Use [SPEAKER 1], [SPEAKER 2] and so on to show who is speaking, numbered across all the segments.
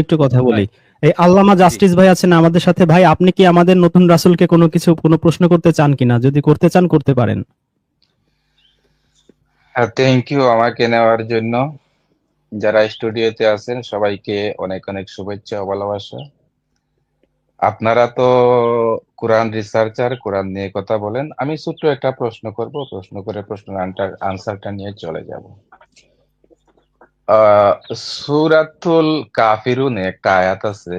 [SPEAKER 1] একটু কথা বলি।
[SPEAKER 2] ভাই
[SPEAKER 1] এই আল্লামা
[SPEAKER 2] জি
[SPEAKER 1] জাস্টিস ভাই আছেন আমাদের সাথে। ভাই, আপনি কি আমাদের নতুন রাসূলকে কোনো প্রশ্ন করতে চান কিনা? যদি করতে চান করতে পারেন।
[SPEAKER 2] থ্যাংক ইউ আমাকে নেওয়ার জন্য। যারা স্টুডিওতে আছেন সবাইকে অনেক অনেক শুভেচ্ছা ও ভালোবাসা। আপনারা তো কোরআন রিসার্চার, কোরআন নিয়ে কথা বলেন। আমি ছোট্ট একটা প্রশ্ন করব, প্রশ্ন করে প্রশ্নের আনসারটা নিয়ে চলে যাব। সূরাতুল কাফিরুনে একটা আয়াত আছে,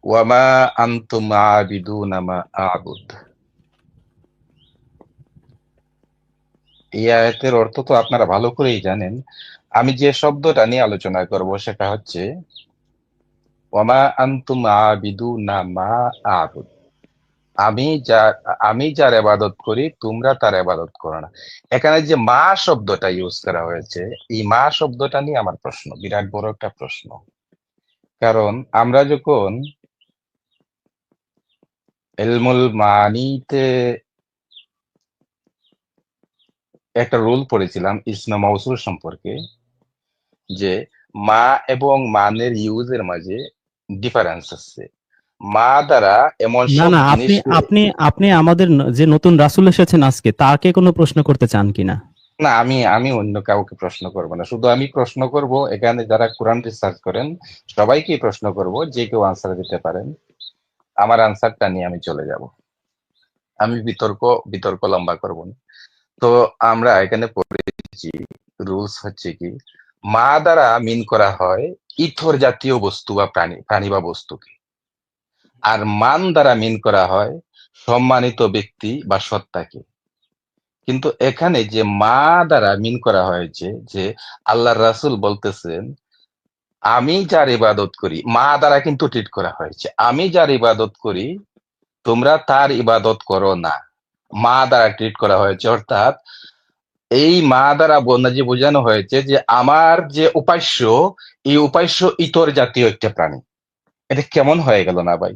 [SPEAKER 2] ওয়ামা আনতুম আবিদুনা মা আবুদ। এই আয়াতের অর্থ তো আপনারা ভালো করেই জানেন। আমি যে শব্দটা নিয়ে আলোচনা করব সেটা হচ্ছে ওয়ামা আনতুম আবিদুনা মা আবুদ। আমি যা আমি যার ইবাদত করি তোমরা তার ইবাদত করো না। এখানে যে মা শব্দটা ইউজ করা হয়েছে, এই মা শব্দটা নিয়ে আমার প্রশ্ন, বিরাট বড় একটা প্রশ্ন। কারণ আমরা যখন ইলমুল মানিতে একটা রুল পড়েছিলাম ইসমে মৌসুল সম্পর্কে, যে মা এবং মানের ইউজের মাঝে ডিফারেন্স আছে। মা দ্বারা এমন
[SPEAKER 1] না,
[SPEAKER 2] সব
[SPEAKER 1] না, আপনি
[SPEAKER 2] জিনিসকে,
[SPEAKER 1] আপনি আপনি আমাদের যে নতুন রাসূল এসেছেন আজকে, তাকে কোনো প্রশ্ন করতে চান কিনা?
[SPEAKER 2] না, আমি আমি অন্য কাউকে প্রশ্ন করব না, শুধু আমি প্রশ্ন করব এখানে যারা কোরআন রিসার্চ করেন সবাইকেই প্রশ্ন করব, যে কেউ আনসার দিতে পারেন। আমার আনসারটা নিয়ে আমি চলে যাব। আমি বিতর্ক বিতর্ক লম্বা করব না। তো আমরা এখানে পড়েছি, রুলস হচ্ছে কি, মা দ্বারা মিন করা হয় ইথর জাতীয় বস্তু বা প্রাণী প্রাণী বা বস্তুকে, আর মান দ্বারা মিন করা হয় সম্মানিত ব্যক্তি বা সত্তাকে। কিন্তু এখানে যে মা দ্বারা মিন করা হয়েছে, যে আল্লাহর রাসূল বলতেছেন আমি যার ইবাদত করি, মা দ্বারা কিন্তু ট্রিট করা হয়েছে, আমি যার ইবাদত করি তোমরা তার ইবাদত করো না। মা দ্বারা ট্রিট করা হয়েছে, অর্থাৎ এই মা দ্বারা যে বোঝানো হয়েছে যে আমার যে উপাস্য, এই উপাস্য ইতর জাতীয় একটা প্রাণী। এটা কেমন হয়ে গেল না ভাই?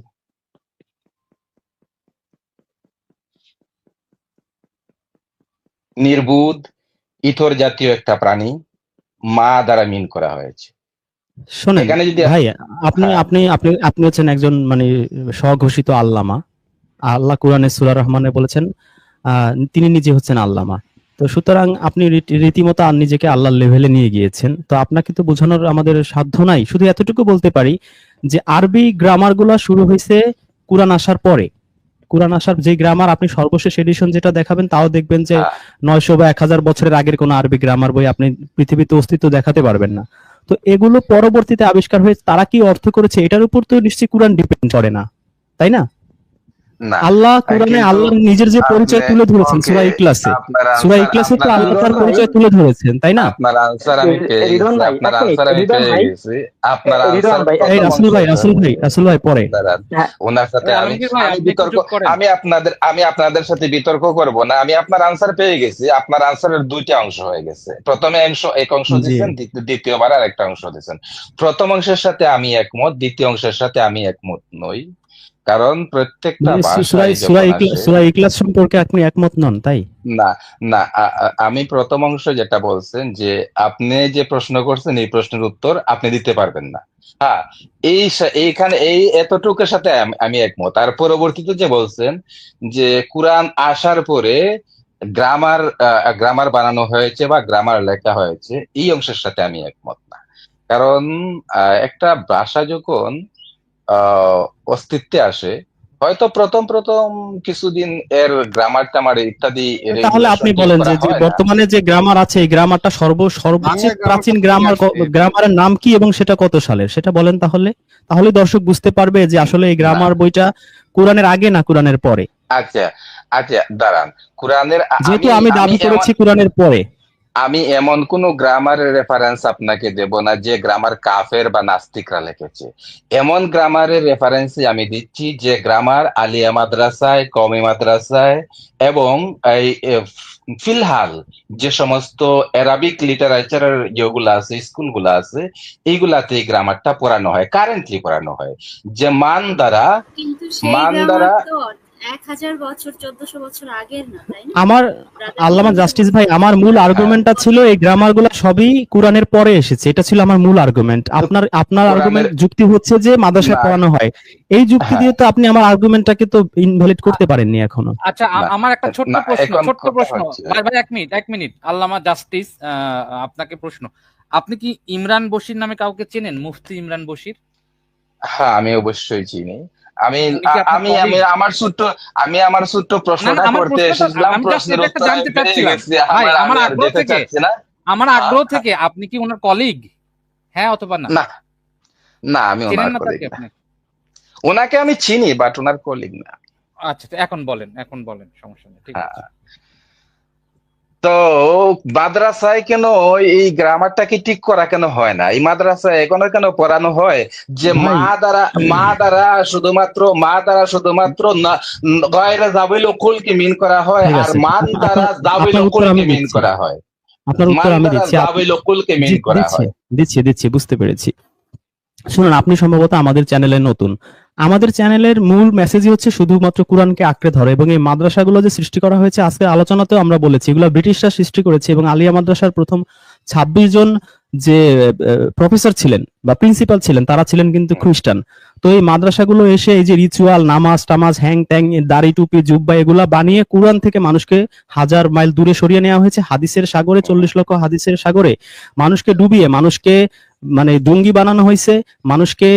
[SPEAKER 2] নির্বুধ ইতর জাতীয় একটা প্রাণী মা দ্বারা মিন করা হয়েছে।
[SPEAKER 1] শোনেন
[SPEAKER 2] এখানে যদি
[SPEAKER 1] ভাই, আপনি
[SPEAKER 2] হ্যাঁ,
[SPEAKER 1] আপনি আপনি আপনি হচ্ছেন একজন মানে স্বঘোষিত আল্লামা। আল্লাহ কোরআনে সূরা রহমানে বলেছেন, তিনি নিজে হচ্ছেন আল্লামা। তো সুতরাং আপনি রীতিমতো নিজেকে আল্লাহর লেভেলে নিয়ে গিয়েছেন। তো আপনাকে তো বোঝানোর আমাদের সাধ্য নাই। শুধু এতটুকু বলতে পারি যে আরবি গ্রামার গুলা শুরু হয়েছে কুরআন আসার পরে। কুরআন আসার যে গ্রামার আপনি সর্বশেষ এডিশন যেটা দেখাবেন, তাও দেখবেন যে
[SPEAKER 2] হ্যাঁ,
[SPEAKER 1] 900 বা 1000 বছরের আগের কোনো আরবি গ্রামার বই আপনি পৃথিবীতে অস্তিত্ব দেখাতে পারবেন না। তো এগুলো পরবর্তীতে আবিষ্কার হয়ে তারা কি অর্থ করেছে এটার উপর তো নিশ্চয়ই কুরআন ডিপেন্ড করে না, তাই না?
[SPEAKER 2] না।
[SPEAKER 1] আল্লাহ কোরআনে
[SPEAKER 2] কিন্তু
[SPEAKER 1] আল্লাহর নিজের যে
[SPEAKER 2] আপনি,
[SPEAKER 1] পরিচয় তুলে ধরেছেন
[SPEAKER 2] ওকে,
[SPEAKER 1] সূরা ইখলাসে।
[SPEAKER 2] আপনার
[SPEAKER 1] সূরা
[SPEAKER 2] আনসার,
[SPEAKER 1] ইখলাসে তো
[SPEAKER 2] আপনার
[SPEAKER 1] আল্লাহ তার
[SPEAKER 3] রিদওয়ান ভাই,
[SPEAKER 1] পরিচয় তুলে ধরেছেন, তাই না?
[SPEAKER 2] আপনার আনসার আমি পেয়ে
[SPEAKER 3] রিদওয়ান
[SPEAKER 2] গেছি,
[SPEAKER 3] ভাই,
[SPEAKER 2] আপনার
[SPEAKER 3] এক মিনিট।
[SPEAKER 2] আনসার আমি
[SPEAKER 3] রিদওয়ান
[SPEAKER 2] পেয়ে
[SPEAKER 3] ভাই,
[SPEAKER 2] গেছি। আপনার
[SPEAKER 3] রিদওয়ান
[SPEAKER 2] আনসার
[SPEAKER 3] ভাই, এক
[SPEAKER 2] প্রথম
[SPEAKER 3] মিনিট।
[SPEAKER 1] রাসূল ভাই,
[SPEAKER 2] অংশটা,
[SPEAKER 1] রাসূল ভাই পরে।
[SPEAKER 3] হ্যাঁ,
[SPEAKER 2] ওনার সাথে আমি
[SPEAKER 4] আলমগীর ভাই
[SPEAKER 2] আমি
[SPEAKER 4] আপনি একটু
[SPEAKER 2] বিতর্ক,
[SPEAKER 4] চুপ করেন।
[SPEAKER 2] আমি আপনাদের সাথে বিতর্ক করব না। আমি আপনার আনসার পেয়ে গেছি। আপনার আনসারের দুইটা অংশ হয়ে গেছে। প্রথমে এক অংশ
[SPEAKER 1] জি।
[SPEAKER 2] দিচ্ছেন, দ্বিতীয়বার আর একটা অংশ দিচ্ছেন। প্রথম অংশের সাথে আমি একমত, দ্বিতীয় অংশের সাথে আমি একমত নই। কারণ প্রত্যেকটা
[SPEAKER 1] মানে
[SPEAKER 2] ভাষায় যখন আসে,
[SPEAKER 1] সূরা ইখলাস সম্পর্কে আপনি একমত নন, তাই?
[SPEAKER 2] না, না, আমি প্রথম অংশ যেটা বলছেন, যে আপনি যে প্রশ্ন করছেন এই প্রশ্নের উত্তর আপনি দিতে পারবেন না। হ্যাঁ, এইখানে এই এতটুকুর সাথে আমি একমত। আর পরবর্তীতে যে বলছেন যে কোরআন আসার পরে গ্রামার গ্রামার বানানো হয়েছে বা গ্রামার লেখা হয়েছে, এই অংশের সাথে আমি একমত না। কারণ একটা ভাষা যখন আহ অস্তিত্বে আসে, হয়তো প্রথম প্রথম কিছুদিন এর গ্রামার টামার ইত্যাদি
[SPEAKER 1] তাহলে
[SPEAKER 2] রেগুলেশন
[SPEAKER 1] আপনি
[SPEAKER 2] ঠিক
[SPEAKER 1] বলেন
[SPEAKER 2] করা
[SPEAKER 1] যে যে
[SPEAKER 2] হয় না।
[SPEAKER 1] বর্তমানে যে গ্রামার আছে এই গ্রামারটা
[SPEAKER 4] বাংলা
[SPEAKER 1] সর্বচেয়ে প্রাচীন
[SPEAKER 4] গ্রামারটা থেকে
[SPEAKER 1] গ্রামার
[SPEAKER 4] আসছে।
[SPEAKER 1] গ্রামারের নাম কি এবং সেটা কত সালের সেটা বলেন তাহলে। তাহলে দর্শক বুঝতে পারবে যে আসলে এই
[SPEAKER 2] না,
[SPEAKER 1] গ্রামার বইটা কোরআনের আগে না কোরআনের পরে।
[SPEAKER 2] আচ্ছা, আচ্ছা, দাঁড়ান। কোরআনের
[SPEAKER 1] যেহেতু
[SPEAKER 2] আমি
[SPEAKER 1] আমি
[SPEAKER 2] আমি
[SPEAKER 1] দাবি
[SPEAKER 2] এমন
[SPEAKER 1] করেছি কোরআনের পরে।
[SPEAKER 2] আমি এমন কোন গ্রামারের রেফারেন্স আপনাকে দেব না যে গ্রামার কাফের বা নাস্তিকরা লিখেছে। এমন গ্রামারের রেফারেন্সই আমি দিচ্ছি যে গ্রামার আলিয়া মাদ্রাসায়, কওমি মাদ্রাসায় এবং এই ফিলহাল যে সমস্ত অ্যারাবিক লিটারেচারের যেগুলো আছে, স্কুলগুলো আছে, এইগুলাতে এই গ্রামারটা পড়ানো হয়, কারেন্টলি পড়ানো হয়। যে মান দ্বারা,
[SPEAKER 5] কিন্তু সেই
[SPEAKER 2] মান
[SPEAKER 5] গ্রামার
[SPEAKER 2] দ্বারা
[SPEAKER 5] তো
[SPEAKER 3] 1000 বছর 1400 বছর আগের না, তাই না
[SPEAKER 1] আমার
[SPEAKER 3] ব্রাদার?
[SPEAKER 1] আল্লামা জাস্টিস ভাই, আমার মূল আর্গুমেন্টটা ছিল এই গ্রামার গুলা সবই কোরআনের পরে এসেছে, এটা ছিল আমার মূল আর্গুমেন্ট। আপনার
[SPEAKER 2] কোরআনের
[SPEAKER 1] আর্গুমেন্ট যুক্তি হচ্ছে যে মাদ্রাসায়
[SPEAKER 2] না,
[SPEAKER 1] পড়ানো হয়, এই যুক্তি
[SPEAKER 2] হ্যাঁ,
[SPEAKER 1] দিয়ে তো আপনি আমার আর্গুমেন্টটাকে তো ইনভ্যালিড করতে পারেননি এখনো।
[SPEAKER 4] আচ্ছা,
[SPEAKER 2] না,
[SPEAKER 4] আমার একটা ছোট্ট
[SPEAKER 2] না,
[SPEAKER 4] প্রশ্ন,
[SPEAKER 2] এখন
[SPEAKER 4] ছোট্ট
[SPEAKER 2] কথা
[SPEAKER 4] প্রশ্ন
[SPEAKER 2] হচ্ছে,
[SPEAKER 4] ভাই, ভাই এক মিনিট আল্লামা জাস্টিস, আপনাকে প্রশ্ন, আপনি কি ইমরান বশির নামে কাউকে চেনেন? মুফতি ইমরান বশির?
[SPEAKER 2] হ্যাঁ আমি অবশ্যই চিনি। আমি
[SPEAKER 4] উনি কি আপনার
[SPEAKER 2] আমি
[SPEAKER 4] কলিগ?
[SPEAKER 2] আমি আমার ছোট্ট
[SPEAKER 4] না না,
[SPEAKER 2] প্রশ্নটা
[SPEAKER 4] আমার
[SPEAKER 2] করতে
[SPEAKER 4] প্রশ্নটা
[SPEAKER 2] এসেছিলাম,
[SPEAKER 4] আমি জাস্ট
[SPEAKER 2] প্রশ্নের
[SPEAKER 4] এটা একটা
[SPEAKER 2] উত্তর আমি
[SPEAKER 4] জানতে
[SPEAKER 2] পেয়ে
[SPEAKER 4] চাচ্ছিলাম
[SPEAKER 2] গেছি,
[SPEAKER 4] ভাই,
[SPEAKER 2] আমি
[SPEAKER 4] আমার
[SPEAKER 2] আর
[SPEAKER 4] আগ্রহ
[SPEAKER 2] যেতে
[SPEAKER 4] থেকে,
[SPEAKER 2] চাচ্ছি না।
[SPEAKER 4] আমার
[SPEAKER 2] আ-
[SPEAKER 4] আগ্রহ থেকে, আপনি কি ওনার কলিগ? হ্যাঁ অথবা না?
[SPEAKER 2] না, না, আমি
[SPEAKER 4] চেনেন
[SPEAKER 2] ওনার
[SPEAKER 4] না
[SPEAKER 2] কলিগ
[SPEAKER 4] তাকে
[SPEAKER 2] না।
[SPEAKER 4] আপনি?
[SPEAKER 2] ওনাকে আমি চিনি, বাট ওনার কলিগ না।
[SPEAKER 4] আচ্ছা, তো এখন বলেন, সমস্যা নেই, ঠিক
[SPEAKER 2] হ্যাঁ,
[SPEAKER 4] আছে।
[SPEAKER 2] তো মাদ্রাসায় কেন এই গ্রামারটা কি ঠিক করা কেন হয় না? এই মাদ্রাসায় এখনো কেন পড়ানো হয় যে
[SPEAKER 1] ভাই
[SPEAKER 2] মা দ্বারা শুধুমাত্র না গয়রে জাবিল উকুলকে মিন করা হয়,
[SPEAKER 1] ঠিক
[SPEAKER 2] আর
[SPEAKER 1] আছে,
[SPEAKER 2] মান দ্বারা জাবিল
[SPEAKER 1] আপনার উত্তর
[SPEAKER 2] উকুলকে
[SPEAKER 1] আমি
[SPEAKER 2] মিন
[SPEAKER 1] দিচ্ছি,
[SPEAKER 2] করা হয়।
[SPEAKER 1] আপনার উত্তর
[SPEAKER 2] মান
[SPEAKER 1] আমি
[SPEAKER 2] দ্বারা
[SPEAKER 1] দিচ্ছি।
[SPEAKER 2] জাবিল উকুলকে মিন করা
[SPEAKER 1] দিচ্ছি
[SPEAKER 2] হয়।
[SPEAKER 1] দিচ্ছি বুঝতে পেরেছি। শুনুন, আপনি সম্ভবত আমাদের চ্যানেলে নতুন। আমাদের চ্যানেলের মূল মেসেজই হচ্ছে শুধুমাত্র কোরআনকে আঁকড়ে ধরে, এবং এই মাদ্রাসাগুলো যে সৃষ্টি করা হয়েছে আজকে আলোচনাতেও আমরা বলেছি এগুলো ব্রিটিশরা সৃষ্টি করেছে, এবং আলিয়া মাদ্রাসার প্রথম 26 জন যে প্রফেসর ছিলেন বা প্রিন্সিপাল ছিলেন তারা ছিলেন কিন্তু
[SPEAKER 2] হুম,
[SPEAKER 1] খ্রিস্টান। তো এই মাদ্রাসাগুলো এসে এই যে রিচুয়াল, নামাজ টামাজ, হ্যাং ট্যাং, দাড়ি টুপি জুব্বা এগুলা বানিয়ে কোরআন থেকে মানুষকে হাজার মাইল দূরে সরিয়ে নেওয়া হয়েছে, হাদিসের সাগরে,
[SPEAKER 2] হুম,
[SPEAKER 1] 40 লক্ষ হাদিসের সাগরে মানুষকে ডুবিয়ে, মানুষকে মানে জঙ্গি বানানো হয়েছে, মানুষকে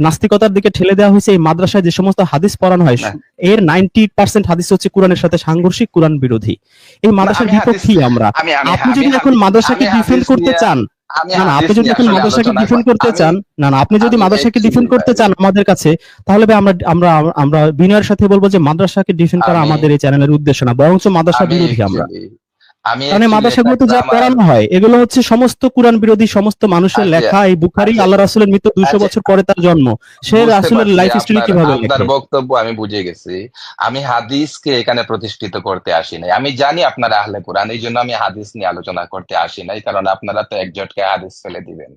[SPEAKER 1] নাস্তিকতার দিকে ঠেলে দেওয়া হয়েছে। এই মাদ্রাসায় যে সমস্ত হাদিস পড়ানো হয়
[SPEAKER 2] না,
[SPEAKER 1] এর 90% হাদিস হচ্ছে কোরআনের সাথে সাংঘর্ষিক, কোরআন বিরোধী। এই
[SPEAKER 2] না,
[SPEAKER 1] মাদ্রাসার
[SPEAKER 2] আমি হাদিস
[SPEAKER 1] বিপক্ষেই আমরা।
[SPEAKER 2] আমি আমি
[SPEAKER 1] আপনি
[SPEAKER 2] আমি
[SPEAKER 1] যদি এখন
[SPEAKER 2] হাদিস
[SPEAKER 1] মাদ্রাসাকে
[SPEAKER 2] আমি
[SPEAKER 1] ডিফেন্ড
[SPEAKER 2] হাদিস
[SPEAKER 1] করতে
[SPEAKER 2] নিয়ে
[SPEAKER 1] চান,
[SPEAKER 2] আমি
[SPEAKER 1] না আপনি
[SPEAKER 2] হাদিস
[SPEAKER 1] যদি
[SPEAKER 2] নিয়ে
[SPEAKER 1] এখন
[SPEAKER 2] আসলে
[SPEAKER 1] মাদ্রাসাকে
[SPEAKER 2] আলোচনা
[SPEAKER 1] ডিফেন্ড করতে
[SPEAKER 2] আমি
[SPEAKER 1] চান, না আপনি যদি
[SPEAKER 2] আমি
[SPEAKER 1] মাদ্রাসাকে ডিফেন্ড
[SPEAKER 2] অ্যাকচুয়ালি
[SPEAKER 1] করতে
[SPEAKER 2] ভাই,
[SPEAKER 1] চান আমাদের কাছে, তাহলে ভাই আমরা আমরা আমরা বিনয়ের সাথে বলবো যে মাদ্রাসাকে ডিফেন্ড করা
[SPEAKER 2] আমি
[SPEAKER 1] আমাদের এই চ্যানেলের উদ্দেশ্য না, বরঞ্চ মাদ্রাসা
[SPEAKER 2] আমি
[SPEAKER 1] বিরোধী আমরা।
[SPEAKER 2] অ্যাকচুয়ালি আমি
[SPEAKER 1] কারণ এই
[SPEAKER 2] অ্যাকচুয়ালি এটা
[SPEAKER 1] মাদ্রাসাগুলোতে যা
[SPEAKER 2] গ্রামার।
[SPEAKER 1] পড়ানো হয় এগুলো হচ্ছে সমস্ত কোরআন বিরোধী, সমস্ত মানুষের
[SPEAKER 2] আচ্ছা,
[SPEAKER 1] লেখা। এই বুখারী
[SPEAKER 2] আচ্ছা,
[SPEAKER 1] আল্লাহ রাসূলের মৃত্যু 200
[SPEAKER 2] আচ্ছা,
[SPEAKER 1] বছর পরে তার জন্ম, সে
[SPEAKER 2] বুঝতে
[SPEAKER 1] রাসূলের
[SPEAKER 2] পারছি
[SPEAKER 1] লাইফ স্টোরি
[SPEAKER 2] আপনার
[SPEAKER 1] কিভাবে
[SPEAKER 2] আপনার
[SPEAKER 1] লেখে।
[SPEAKER 2] বক্তব্য আমি বুঝে গেছি। আমি হাদিসকে এখানে প্রতিষ্ঠিত করতে আসি নাই। আমি জানি আপনারা আহলে কোরআন, এই জন্য আমি হাদিস নিয়ে আলোচনা করতে আসি নাই, কারণ আপনারা তো এক ঝটকায় হাদিস ফেলে দিবেন।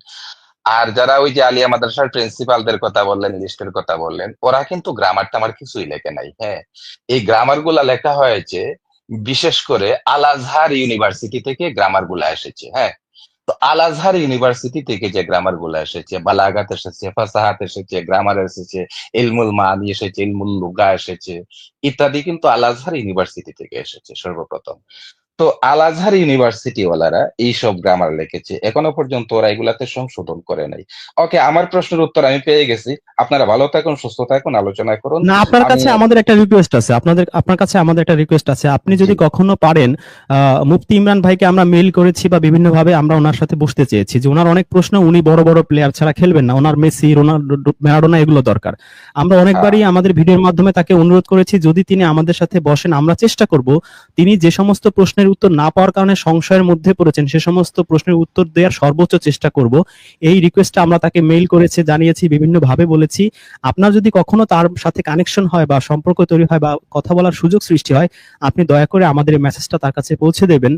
[SPEAKER 2] আর যারা ওই যে আলিয়া মাদ্রাসার প্রিন্সিপালদের কথা বললেন, লিস্টের কথা বললেন, ওরা কিন্তু গ্রামার টামার কিছুই লেখে নাই। হ্যাঁ, এই গ্রামার গুলা লেখা হয়েছে বিশেষ করে আল আজহার ইউনিভার্সিটি থেকে গ্রামার গুলা এসেছে। হ্যাঁ, তো আল আজহার ইউনিভার্সিটি থেকে যে গ্রামার গুলো এসেছে, বালাগাত এসেছে, ফাসাহাত এসেছে, গ্রামার এসেছে, ইলমুল মানি এসেছে, ইলমুল লুগা এসেছে, ইত্যাদি কিন্তু আল আজহার ইউনিভার্সিটি থেকে এসেছে সর্বপ্রথম। তো আল আজহার ইউনিভার্সিটি ওয়ালারা এইসব গ্রামার লিখেছে, এখনো পর্যন্ত ওরা এগুলাতে সংশোধন করে নাই। ওকে, আমার প্রশ্নের উত্তর আমি পেয়ে গেছি। আপনারা ভালো থাকুন, সুস্থ থাকুন, আলোচনা করুন।
[SPEAKER 1] না, আপনার
[SPEAKER 2] আমি
[SPEAKER 1] কাছে আমাদের একটা রিকোয়েস্ট আছে, আপনার কাছে আমাদের একটা রিকোয়েস্ট আছে। আপনি
[SPEAKER 2] জি,
[SPEAKER 1] যদি কখনো পারেন, মুফতি ইমরান ভাইকে আমরা মেইল করেছি বা বিভিন্ন ভাবে আমরা ওনার সাথে বসতে চেয়েছি, যে ওনার অনেক প্রশ্ন, উনি বড় বড় প্লেয়ার ছাড়া খেলবেন না, ওনার মেসি, রোনাল্ডো, ম্যারাডোনা এগুলো দরকার। আমরা
[SPEAKER 2] হ্যাঁ,
[SPEAKER 1] অনেকবারই আমাদের ভিডিওর মাধ্যমে তাকে অনুরোধ করেছি যদি তিনি আমাদের সাথে বসেন, আমরা চেষ্টা করব তিনি যে সমস্ত প্রশ্নের উত্তর না পাওয়ার কারণে সংশয়ের মধ্যে পড়েছেন সে সমস্ত প্রশ্নের উত্তর দেওয়ার সর্বোচ্চ চেষ্টা করব। এই রিকোয়েস্টটা আমরা তাকে মেইল করেছে, জানিয়েছি, বিভিন্ন ভাবে বলেছি। আপনার যদি কখনো তার সাথে কানেকশন হয় বা সম্পর্ক তৈরি হয় বা কথা বলার সুযোগ সৃষ্টি হয়, আপনি দয়া করে আমাদের এই মেসেজটা তার কাছে পৌঁছে দেবেন,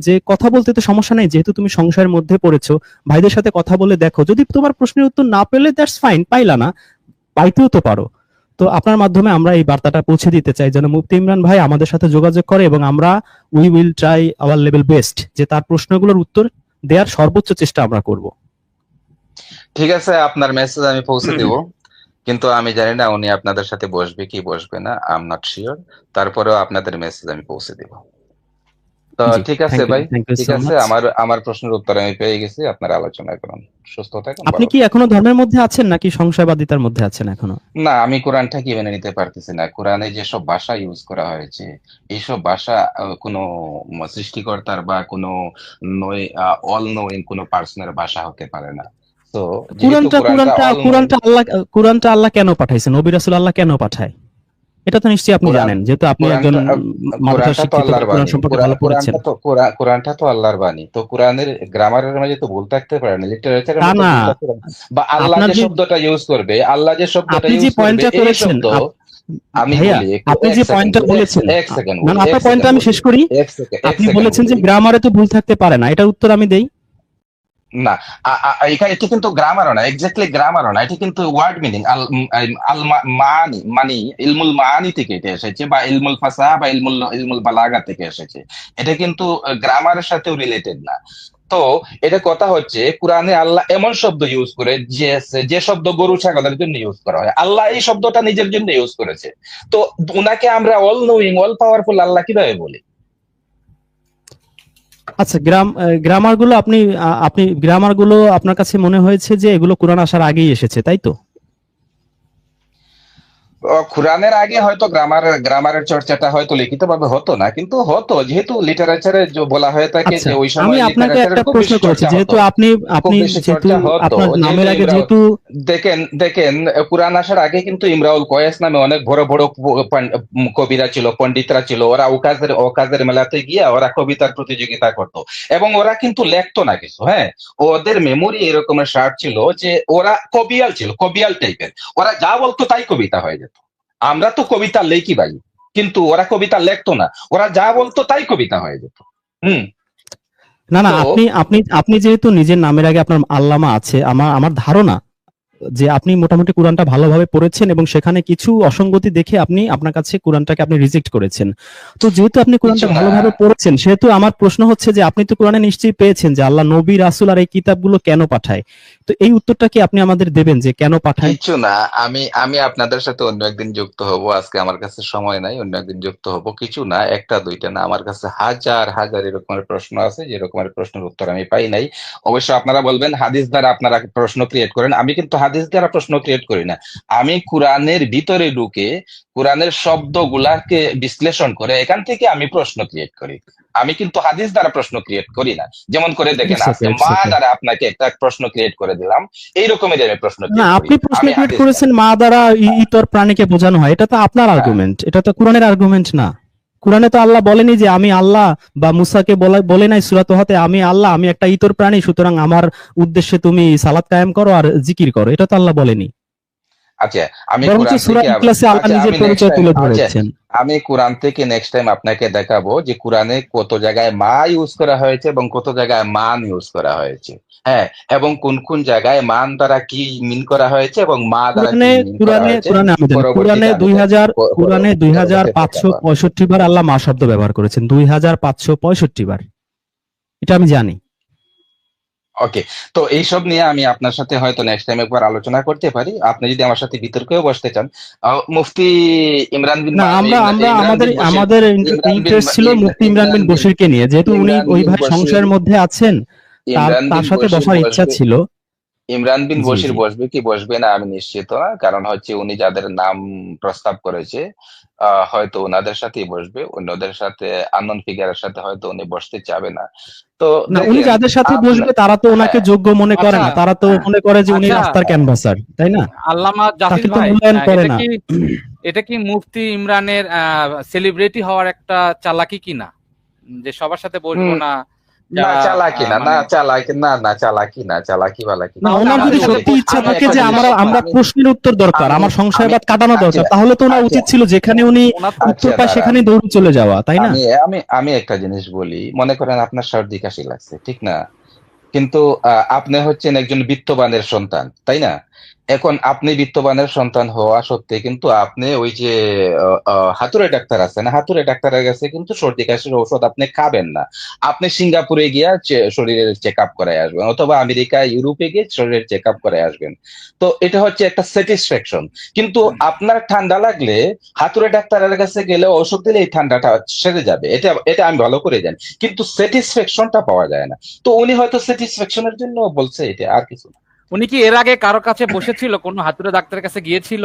[SPEAKER 1] যে কথা বলতে তো সমস্যা নেই, যেহেতু তুমি সংশয়ের মধ্যে পড়েছো, ভাইদের সাথে কথা বলে দেখো, যদি তোমার প্রশ্নের উত্তর না পেলে দ্যাটস ফাইন, পাইলা না, পাইতেও তো পারো। তো আপনার মাধ্যমে আমরা এই বার্তাটা পৌঁছে দিতে চাই যেন মুফতি ইমরান ভাই আমাদের সাথে যোগাযোগ করে, এবং আমরা we will try our level best যে তার প্রশ্নগুলোর উত্তর দেওয়ার সর্বোচ্চ চেষ্টা আমরা করব।
[SPEAKER 2] ঠিক আছে, আপনার মেসেজ আমি পৌঁছে দেব, কিন্তু আমি জানি না উনি আপনাদের সাথে বসবে কি বসবে না, আই এম নট শিওর। তারপরেও আপনাদের মেসেজ আমি পৌঁছে দেব। তো
[SPEAKER 1] জি,
[SPEAKER 2] ঠিক আছে ভাই,
[SPEAKER 1] থ্যাংক ইউ
[SPEAKER 2] ঠিক
[SPEAKER 1] সো
[SPEAKER 2] আছে,
[SPEAKER 1] মাচ।
[SPEAKER 2] আমার প্রশ্নের উত্তর আমি পেয়ে গেছি। আপনারা আলোচনা করুন, সুস্থ থাকুন,
[SPEAKER 1] আপনি
[SPEAKER 2] ভালো
[SPEAKER 1] কি
[SPEAKER 2] থাকুন।
[SPEAKER 1] এখনো ধর্মের মধ্যে আছেন নাকি সংশয়বাদিতার মধ্যে আছেন এখনো?
[SPEAKER 2] না, আমি কোরআনটা কি মেনে নিতে পারতেছি না। কোরআনে যেসব ভাষা ইউজ করা হয়েছে, এইসব ভাষা কোনো সৃষ্টিকর্তার বা কোনো অল নোয়িং কোনো পার্সনের ভাষা হতে পারে না। তো যেহেতু
[SPEAKER 1] কোরআনটা
[SPEAKER 2] কোরআনটা
[SPEAKER 1] কোরআনটা
[SPEAKER 2] অল নোয়িং,
[SPEAKER 1] কোরআনটা আল্লাহ কোরআনটা আল্লাহ কেন পাঠাইছেন? নবী রাসূল আল্লাহ কেন পাঠায়? এটা তো নিশ্চয়ই আপনি
[SPEAKER 2] কোরআন
[SPEAKER 1] জানেন, যেহেতু আপনি একজন
[SPEAKER 2] কোরআনটা
[SPEAKER 1] মাদ্রাসা
[SPEAKER 2] কোরআনটা তো
[SPEAKER 1] শিক্ষিত বা
[SPEAKER 2] আল্লাহর
[SPEAKER 1] কোরআন
[SPEAKER 2] বাণী।
[SPEAKER 1] সম্পর্কে ভালো পড়েছেন।
[SPEAKER 2] কোরআনটা তো আল্লাহর বাণী। তো কোরআনের গ্রামারের মাঝে তো ভুল থাকতে পারে না, লিটারেচারের
[SPEAKER 1] তা
[SPEAKER 2] মধ্যে
[SPEAKER 1] না,
[SPEAKER 2] ভুল থাকতে পারে না। বা
[SPEAKER 1] আপনার যে
[SPEAKER 2] আল্লাহ যে শব্দটা
[SPEAKER 1] আপনি যে
[SPEAKER 2] ইউজ করবে
[SPEAKER 1] পয়েন্টটা
[SPEAKER 2] এই
[SPEAKER 1] করেছেন,
[SPEAKER 2] শব্দ, আমি
[SPEAKER 1] ভাইয়া
[SPEAKER 2] বলি একটু,
[SPEAKER 1] আপনি
[SPEAKER 2] এক
[SPEAKER 1] যে
[SPEAKER 2] সেকেন্ড
[SPEAKER 1] পয়েন্টটা
[SPEAKER 2] বলি,
[SPEAKER 1] বলেছেন,
[SPEAKER 2] এক সেকেন্ড
[SPEAKER 1] না
[SPEAKER 2] বলি,
[SPEAKER 1] না,
[SPEAKER 2] এক
[SPEAKER 1] আপনার
[SPEAKER 2] সেকেন্ড
[SPEAKER 1] পয়েন্টটা আমি
[SPEAKER 2] বলি,
[SPEAKER 1] শেষ করি।
[SPEAKER 2] এক
[SPEAKER 1] আপনি
[SPEAKER 2] সেকেন্ড
[SPEAKER 1] বলেছেন যে
[SPEAKER 2] বলি।
[SPEAKER 1] গ্রামারে তো ভুল থাকতে পারে না, এটা উত্তর আমি দেই।
[SPEAKER 2] না, এখানে এটি কিন্তু গ্রামারও না, এক্স্যাক্টলি গ্রামারও না, এটি কিন্তু ওয়ার্ড মিনিং। মানি মানে ইলমুল মানি থেকে এটা এসেছে, বা ইলমুল ফাসাহা বা ইলমুল বালাগা থেকে এসেছে। এটা কিন্তু গ্রামারের সাথেও রিলেটেড না। তো এটা কথা হচ্ছে, কোরআনে আল্লাহ এমন শব্দ ইউজ করে যে যে শব্দ গরু ছাগলের জন্য ইউজ করা হয়, আল্লাহ এই শব্দটা নিজের জন্য ইউজ করেছে। তো ওনাকে আমরা অল নোয়িং, অল পাওয়ারফুল আল্লাহ কিভাবে বলি?
[SPEAKER 1] আচ্ছা, গ্রামার গুলো আপনি গ্রামার গুলো আপনার কাছে মনে হয়েছে যে এগুলো কোরআন আসার আগেই এসেছে, তাই তো?
[SPEAKER 2] কোরআনের আগে হয়তো গ্রামারের চর্চাটা হয়তো লিখিত ভাবে হতো না, কিন্তু হতো, যেহেতু লিটারেচারে বলা হয়ে থাকে
[SPEAKER 1] আচ্ছা,
[SPEAKER 2] যে ওই
[SPEAKER 1] আমি
[SPEAKER 2] সময়
[SPEAKER 1] আপনাকে
[SPEAKER 2] লিটারেচারের
[SPEAKER 1] একটা
[SPEAKER 2] খুব
[SPEAKER 1] প্রশ্ন
[SPEAKER 2] বেশি
[SPEAKER 1] করেছি,
[SPEAKER 2] চর্চা
[SPEAKER 1] যেহেতু
[SPEAKER 2] হতো,
[SPEAKER 1] আপনি
[SPEAKER 2] খুব
[SPEAKER 1] আপনি
[SPEAKER 2] বেশি
[SPEAKER 1] যেহেতু
[SPEAKER 2] চর্চা হতো।
[SPEAKER 1] আপনার নামের
[SPEAKER 2] যেহেতু
[SPEAKER 1] আগে যেহেতু
[SPEAKER 2] দেখেন দেখেন কোরআন আসার আগে কিন্তু ইমরাউল কয়েস নামে অনেক বড় বড় কবিরা ছিল, পণ্ডিতরা ছিল। ওরা ওকাজের মেলাতে গিয়ে ওরা কবিতার প্রতিযোগিতা করতো, এবং ওরা কিন্তু লেখতো না কিছু। হ্যাঁ, ওদের মেমোরি এরকমের শার্প ছিল যে ওরা কবিয়াল ছিল, কবিয়াল টাইপের। ওরা যা বলতো তাই কবিতা হয়ে যেত। আমরা তো কবিতা লেখি ভাই, কিন্তু ওরা কবিতা লেখতো না, ওরা যা বলতো তাই কবিতা হয়ে যেত। হুম।
[SPEAKER 1] না, না,
[SPEAKER 2] তো
[SPEAKER 1] আপনি আপনি আপনি যেহেতু নিজের নামের আগে আপনার আল্লামা আছে, আমার আমার ধারণা যে আপনি মোটামুটি কোরআনটা ভালোভাবে পড়েছেন এবং সেখানে কিছু অসঙ্গতি দেখে আপনার কাছে কোরআনটাকে আপনি রিজেক্ট করেছেন। তো যেহেতু আপনি
[SPEAKER 2] কিছু
[SPEAKER 1] কোরআনটা
[SPEAKER 2] না,
[SPEAKER 1] ভালোভাবে পড়েছেন, সেহেতু আমার প্রশ্ন হচ্ছে যে আপনি তো কোরআনে নিশ্চয়ই পেয়েছেন যে আল্লাহ নবী রাসূল আর এই কিতাবগুলো কেন পাঠায়। তো এই উত্তরটা কি আপনি আমাদের দেবেন যে কেন পাঠায়?
[SPEAKER 2] কিছু না। আমি আমি আপনাদের সাথে অন্য একদিন যুক্ত হব, আজকে আমার কাছে সময় নাই, অন্য একদিন যুক্ত হব। কিছু না, একটা দুইটা না, আমার কাছে হাজার হাজার এরকমের প্রশ্ন আছে, যে রকমের প্রশ্নের উত্তর আমি পাই নাই। অবশ্য আপনারা বলবেন হাদিস দ্বারা আপনারা প্রশ্ন ক্রিয়েট করেন, আমি কিন্তু হাদিস দ্বারা প্রশ্ন ক্রিয়েট করি না। আমি কোরআনের ভিতরে ঢুকে কোরআনের শব্দগুলাকে বিশ্লেষণ করে এখান থেকে আমি প্রশ্ন ক্রিয়েট করি। আমি কিন্তু হাদিস দ্বারা প্রশ্ন ক্রিয়েট করি না। যেমন করে দেখেন,
[SPEAKER 1] ইটস ওকে,
[SPEAKER 2] আজকে
[SPEAKER 1] ইটস
[SPEAKER 2] মা
[SPEAKER 1] ওকে।
[SPEAKER 2] দ্বারা আপনাকে একটা প্রশ্ন ক্রিয়েট করে দিলাম, এইরকমের আমি প্রশ্ন
[SPEAKER 1] না,
[SPEAKER 2] ক্রিয়েট করি।
[SPEAKER 1] আপনি প্রশ্ন
[SPEAKER 2] আমি
[SPEAKER 1] ক্রিয়েট
[SPEAKER 2] হাদিস দ্বারা।
[SPEAKER 1] করেছেন মা দ্বারা ইতর প্রাণীকে বোঝানো হয়, এটা তো আপনার
[SPEAKER 2] হ্যাঁ,
[SPEAKER 1] আর্গুমেন্ট, এটা তো কোরআনের আর্গুমেন্ট না। কোরআনে তো আল্লাহ বলেনি যে আমি আল্লাহ, বা মুসাকে বলে নাই সূরা তোহাতে আমি আল্লাহ, আমি একটা ইতর প্রাণী, সুতরাং আমার উদ্দেশ্যে তুমি সালাত কায়েম করো আর জিকির করো, এটা তো আল্লাহ বলেনি।
[SPEAKER 2] আচ্ছা। আমি
[SPEAKER 1] বরঞ্চ
[SPEAKER 2] কোরআন
[SPEAKER 1] সূরা
[SPEAKER 2] থেকে
[SPEAKER 1] ইখলাসে আল্লাহ
[SPEAKER 2] আচ্ছা,
[SPEAKER 1] নিজের
[SPEAKER 2] আমি নেক্সট
[SPEAKER 1] পরিচয়
[SPEAKER 2] টাইম,
[SPEAKER 1] তুলে
[SPEAKER 2] আচ্ছা,
[SPEAKER 1] ধরেছেন।
[SPEAKER 2] আমি কোরআন থেকে নেক্সট টাইম আপনাকে দেখাবো যে কোরআনে কত জায়গায় মা ইউজ করা হয়েছে এবং কত জায়গায় মান ইউজ করা হয়েছে। হ্যাঁ, এবং কোন কোন জায়গায় মান দ্বারা কি মিন করা হয়েছে এবং মা দ্বারা কি
[SPEAKER 1] কোরআনে
[SPEAKER 2] মিন করা
[SPEAKER 1] কোরআনে
[SPEAKER 2] হয়েছে,
[SPEAKER 1] কোরআনে আমি জানি,
[SPEAKER 2] পরবর্তীতে আমি
[SPEAKER 1] কোরআনে
[SPEAKER 2] পরবর্তীতে দেখাবো।
[SPEAKER 1] 2565 বার আল্লাহ মা শব্দ ব্যবহার করেছেন, 2565 বার, এটা আমি জানি।
[SPEAKER 2] ওকে। তো এইসব নিয়ে আমি আপনার সাথে হয়তো নেক্সট টাইম একবার আলোচনা করতে পারি, আপনি যদি আমার সাথে বিতর্কেও বসতে চান। মুফতি ইমরান বিন
[SPEAKER 1] না, আমরা আমরা
[SPEAKER 2] ইমরান
[SPEAKER 1] আমাদের
[SPEAKER 2] বিন বশির,
[SPEAKER 1] আমাদের
[SPEAKER 2] ইমরান বিন
[SPEAKER 1] ইন্টারেস্ট ছিল মুফতি ইমরান
[SPEAKER 2] ইমরান
[SPEAKER 1] বিন
[SPEAKER 2] বিন
[SPEAKER 1] বশিরকে নিয়ে, যেহেতু উনি
[SPEAKER 2] ইমরান
[SPEAKER 1] ওই
[SPEAKER 2] বিন
[SPEAKER 1] ভাই
[SPEAKER 2] বশির
[SPEAKER 1] সংশয়ের মধ্যে আছেন, তার
[SPEAKER 2] ইমরান
[SPEAKER 1] তার
[SPEAKER 2] বিন
[SPEAKER 1] সাথে
[SPEAKER 2] বশির
[SPEAKER 1] বসার ইচ্ছা
[SPEAKER 2] বসবে,
[SPEAKER 1] ছিল।
[SPEAKER 2] ইমরান বিন
[SPEAKER 1] জি,
[SPEAKER 2] বশির
[SPEAKER 1] জি।
[SPEAKER 2] বসবে কি বসবে না আমি নিশ্চিত না, কারণ হচ্ছে উনি যাদের নাম প্রস্তাব করেছে হয়তো ওনাদের সাথেই বসবে, অন্যদের সাথে আননোন ফিগারের সাথে হয়তো উনি বসতে চাবে না। তো
[SPEAKER 1] না, উনি
[SPEAKER 2] দেখেন
[SPEAKER 1] যাদের সাথে
[SPEAKER 2] আপনার,
[SPEAKER 1] বসবে তারা তো ওনাকে
[SPEAKER 2] হ্যাঁ,
[SPEAKER 1] যোগ্য মনে করে
[SPEAKER 4] আচ্ছা,
[SPEAKER 1] না, তারা তো
[SPEAKER 2] হ্যাঁ,
[SPEAKER 1] মনে করে যে উনি
[SPEAKER 4] আচ্ছা,
[SPEAKER 1] রাস্তার
[SPEAKER 2] হ্যাঁ,
[SPEAKER 1] ক্যানভাসার, তাই না?
[SPEAKER 4] আল্লামা জাতির
[SPEAKER 1] তাকে তো
[SPEAKER 4] ভাই,
[SPEAKER 1] মূল্যায়ন করে
[SPEAKER 4] এটা
[SPEAKER 1] না।
[SPEAKER 4] কি এটা কি মুফতি ইমরানের সেলিব্রিটি হওয়ার একটা চালাকি কিনা, যে সবার সাথে বসবো
[SPEAKER 2] হুম,
[SPEAKER 4] না,
[SPEAKER 2] না
[SPEAKER 4] যারা
[SPEAKER 2] চালাকি না, না
[SPEAKER 4] মানে
[SPEAKER 2] চালাকি, না না চালাকি না, চালাকি বালাকি
[SPEAKER 1] না,
[SPEAKER 2] না।
[SPEAKER 4] তাহলে
[SPEAKER 1] ওনার
[SPEAKER 4] আমাদের
[SPEAKER 1] যদি
[SPEAKER 2] আমি
[SPEAKER 4] সাথে
[SPEAKER 1] সত্যি ইচ্ছা
[SPEAKER 4] বসবেন না,
[SPEAKER 2] আমি
[SPEAKER 1] থাকে
[SPEAKER 4] এটা
[SPEAKER 2] একটা
[SPEAKER 1] যে
[SPEAKER 4] কি
[SPEAKER 2] জিনিস,
[SPEAKER 1] আমরা
[SPEAKER 2] আমি
[SPEAKER 1] প্রশ্নের উত্তর দরকার,
[SPEAKER 2] আমি
[SPEAKER 1] আমার
[SPEAKER 2] আমি
[SPEAKER 1] সংশয়বাদ কাটানো
[SPEAKER 2] আচ্ছা,
[SPEAKER 1] দরকার, তাহলে তো ওনার
[SPEAKER 2] আচ্ছা,
[SPEAKER 1] উচিত ছিল যেখানে উনি
[SPEAKER 2] আচ্ছা,
[SPEAKER 1] উত্তর পায়
[SPEAKER 2] দাঁড়ান।
[SPEAKER 1] সেখানে দৌড়ে চলে যাওয়া, তাই না?
[SPEAKER 2] আমি আমি আমি একটা জিনিস বলি, মনে করেন আপনার সর্দি কাশি লাগছে, ঠিক না? কিন্তু আপনি হচ্ছেন একজন বিত্তবানের সন্তান, তাই না? এখন আপনি বিত্তবানের সন্তান হওয়া সত্ত্বে কিন্তু আপনি ওই যে হাতুড়ে ডাক্তার আছে না, হাতুড়ে ডাক্তারের কাছে কিন্তু সর্দি কাশির ঔষধ আপনি খাবেন না। আপনি সিঙ্গাপুরে গিয়া শরীরের চেক আপ করায় আসবেন, অথবা আমেরিকা ইউরোপে গিয়ে শরীরের চেক আপ করায় আসবেন। তো এটা হচ্ছে একটা স্যাটিসফ্যাকশন। কিন্তু আপনার ঠান্ডা লাগলে হাতুড়ে ডাক্তারের কাছে গেলে ওষুধ দিলে এই ঠান্ডাটা সেরে যাবে, এটা এটা আমি ভালো করে জানি, কিন্তু স্যাটিসফ্যাকশনটা পাওয়া যায় না। তো উনি হয়তো স্যাটিসফ্যাকশনের জন্য বলছে, এটা আর কিছু না।
[SPEAKER 4] উনি কি এর আগে কারো কাছে বসেছিল, কোনো হাতুড়ে ডাক্তারের কাছে গিয়েছিল?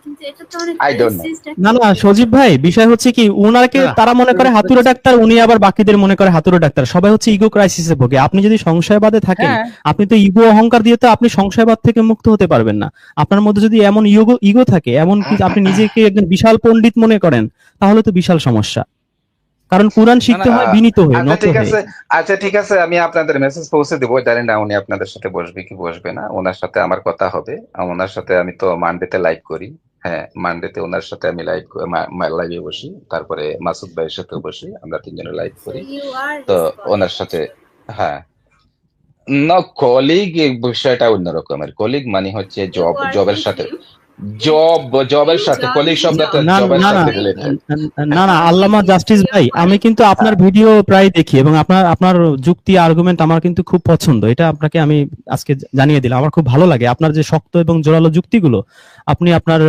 [SPEAKER 3] কিন্তু এটা তো অনেক
[SPEAKER 2] আই ডোন্ট নো।
[SPEAKER 3] রেসিস্ট
[SPEAKER 1] না,
[SPEAKER 3] একটা
[SPEAKER 1] না, সজীব ভাই, বিষয় হচ্ছে কি, উনাকে তারা মনে করে হাতুড়ে ডাক্তার, উনি আবার বাকিদের মনে করে হাতুড়ে ডাক্তার, সবাই হচ্ছে ইগো ক্রাইসিসে ভোগে। আপনি যদি সংশয়বাদে থাকেন,
[SPEAKER 4] হ্যাঁ,
[SPEAKER 1] আপনি তো ইগো অহংকার দিয়ে তো আপনি সংশয়বাদ থেকে মুক্ত হতে পারবেন না। আপনার মধ্যে যদি এমন ইগো ইগো থাকে, এমন কি আপনি নিজেকে একজন বিশাল পণ্ডিত মনে করেন, তাহলে তো বিশাল সমস্যা। কারণ কোরআন
[SPEAKER 4] না, না,
[SPEAKER 1] শিখতে হয় বিনীত হয়ে,
[SPEAKER 2] আচ্ছা
[SPEAKER 1] নত
[SPEAKER 2] ঠিক
[SPEAKER 1] হয়ে।
[SPEAKER 2] আছে, আচ্ছা ঠিক আছে, আমি আপনাদের মেসেজ পৌঁছে দিব, জানি না উনি আপনাদের সাথে বসবে কি বসবে না, ওনার সাথে আমার কথা হবে। ওনার সাথে আমি তো মানডেতে লাইভ করি। হ্যাঁ, মানডেতে ওনার সাথে আমি লাইভে বসি, তারপরে মাসুদ ভাইয়ের সাথে বসি, আমরা তিনজনে লাইভ
[SPEAKER 3] সো
[SPEAKER 2] করি।
[SPEAKER 3] ইউ আর
[SPEAKER 2] তো
[SPEAKER 3] হিজ
[SPEAKER 2] ওনার
[SPEAKER 3] কলিগ।
[SPEAKER 2] সাথে, হ্যাঁ, না, কলিগ বিষয়টা অন্যরকমের। কলিগ মানে হচ্ছে জবের সাথে, জবের সাথে কলিগ শব্দটা
[SPEAKER 1] না
[SPEAKER 2] জবের
[SPEAKER 1] না না
[SPEAKER 2] সাথে রিলেটেড।
[SPEAKER 1] না না আল্লামা জাস্টিস ভাই, আমি কিন্তু আপনার ভিডিও প্রায় দেখি এবং আপনার আপনার যুক্তি আর্গুমেন্ট আমার কিন্তু খুব পছন্দ। এটা আপনাকে আমি আজকে জানিয়ে দিলাম, আমার খুব ভালো লাগে আপনার যে শক্ত এবং জোরালো যুক্তিগুলো আপনি আপনার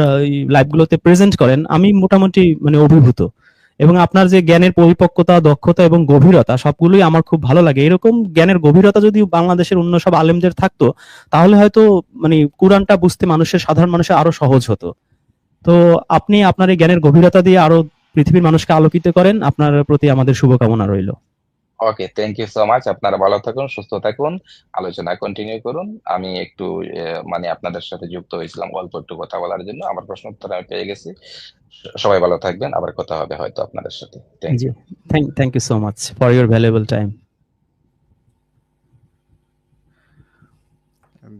[SPEAKER 1] লাইভগুলোতে প্রেজেন্ট করেন। আমি মোটামুটি মানে অভিভূত, এবং আপনার যে জ্ঞানের পরিপক্কতা, দক্ষতা এবং গভীরতা সবগুলোই আমার খুব ভালো লাগে। এরকম জ্ঞানের গভীরতা যদি বাংলাদেশের অন্য সব আলেমদের থাকতো তাহলে হয়তো মানে কোরআনটা বুঝতে মানুষের, সাধারণ মানুষের আরো সহজ হতো। তো আপনি আপনার এই জ্ঞানের গভীরতা দিয়ে আরো পৃথিবীর মানুষকে আলোকিত করেন, আপনার প্রতি আমাদের শুভকামনা রইল।
[SPEAKER 2] ওকে, থ্যাংক ইউ সো মাচ। আপনারা ভালো থাকুন, সুস্থ থাকুন, আলোচনা কন্টিনিউ করুন। আমি একটু মানে আপনাদের সাথে যুক্ত হয়েছিলাম অল্প একটু কথা বলার জন্য। আমার প্রশ্ন উত্তর আমি পেয়ে গেছি। সবাই ভালো থাকবেন, আবার কথা হবে হয়তো আপনাদের সাথে। Thank
[SPEAKER 1] ji,
[SPEAKER 2] you.
[SPEAKER 1] Thank you so much for your valuable time.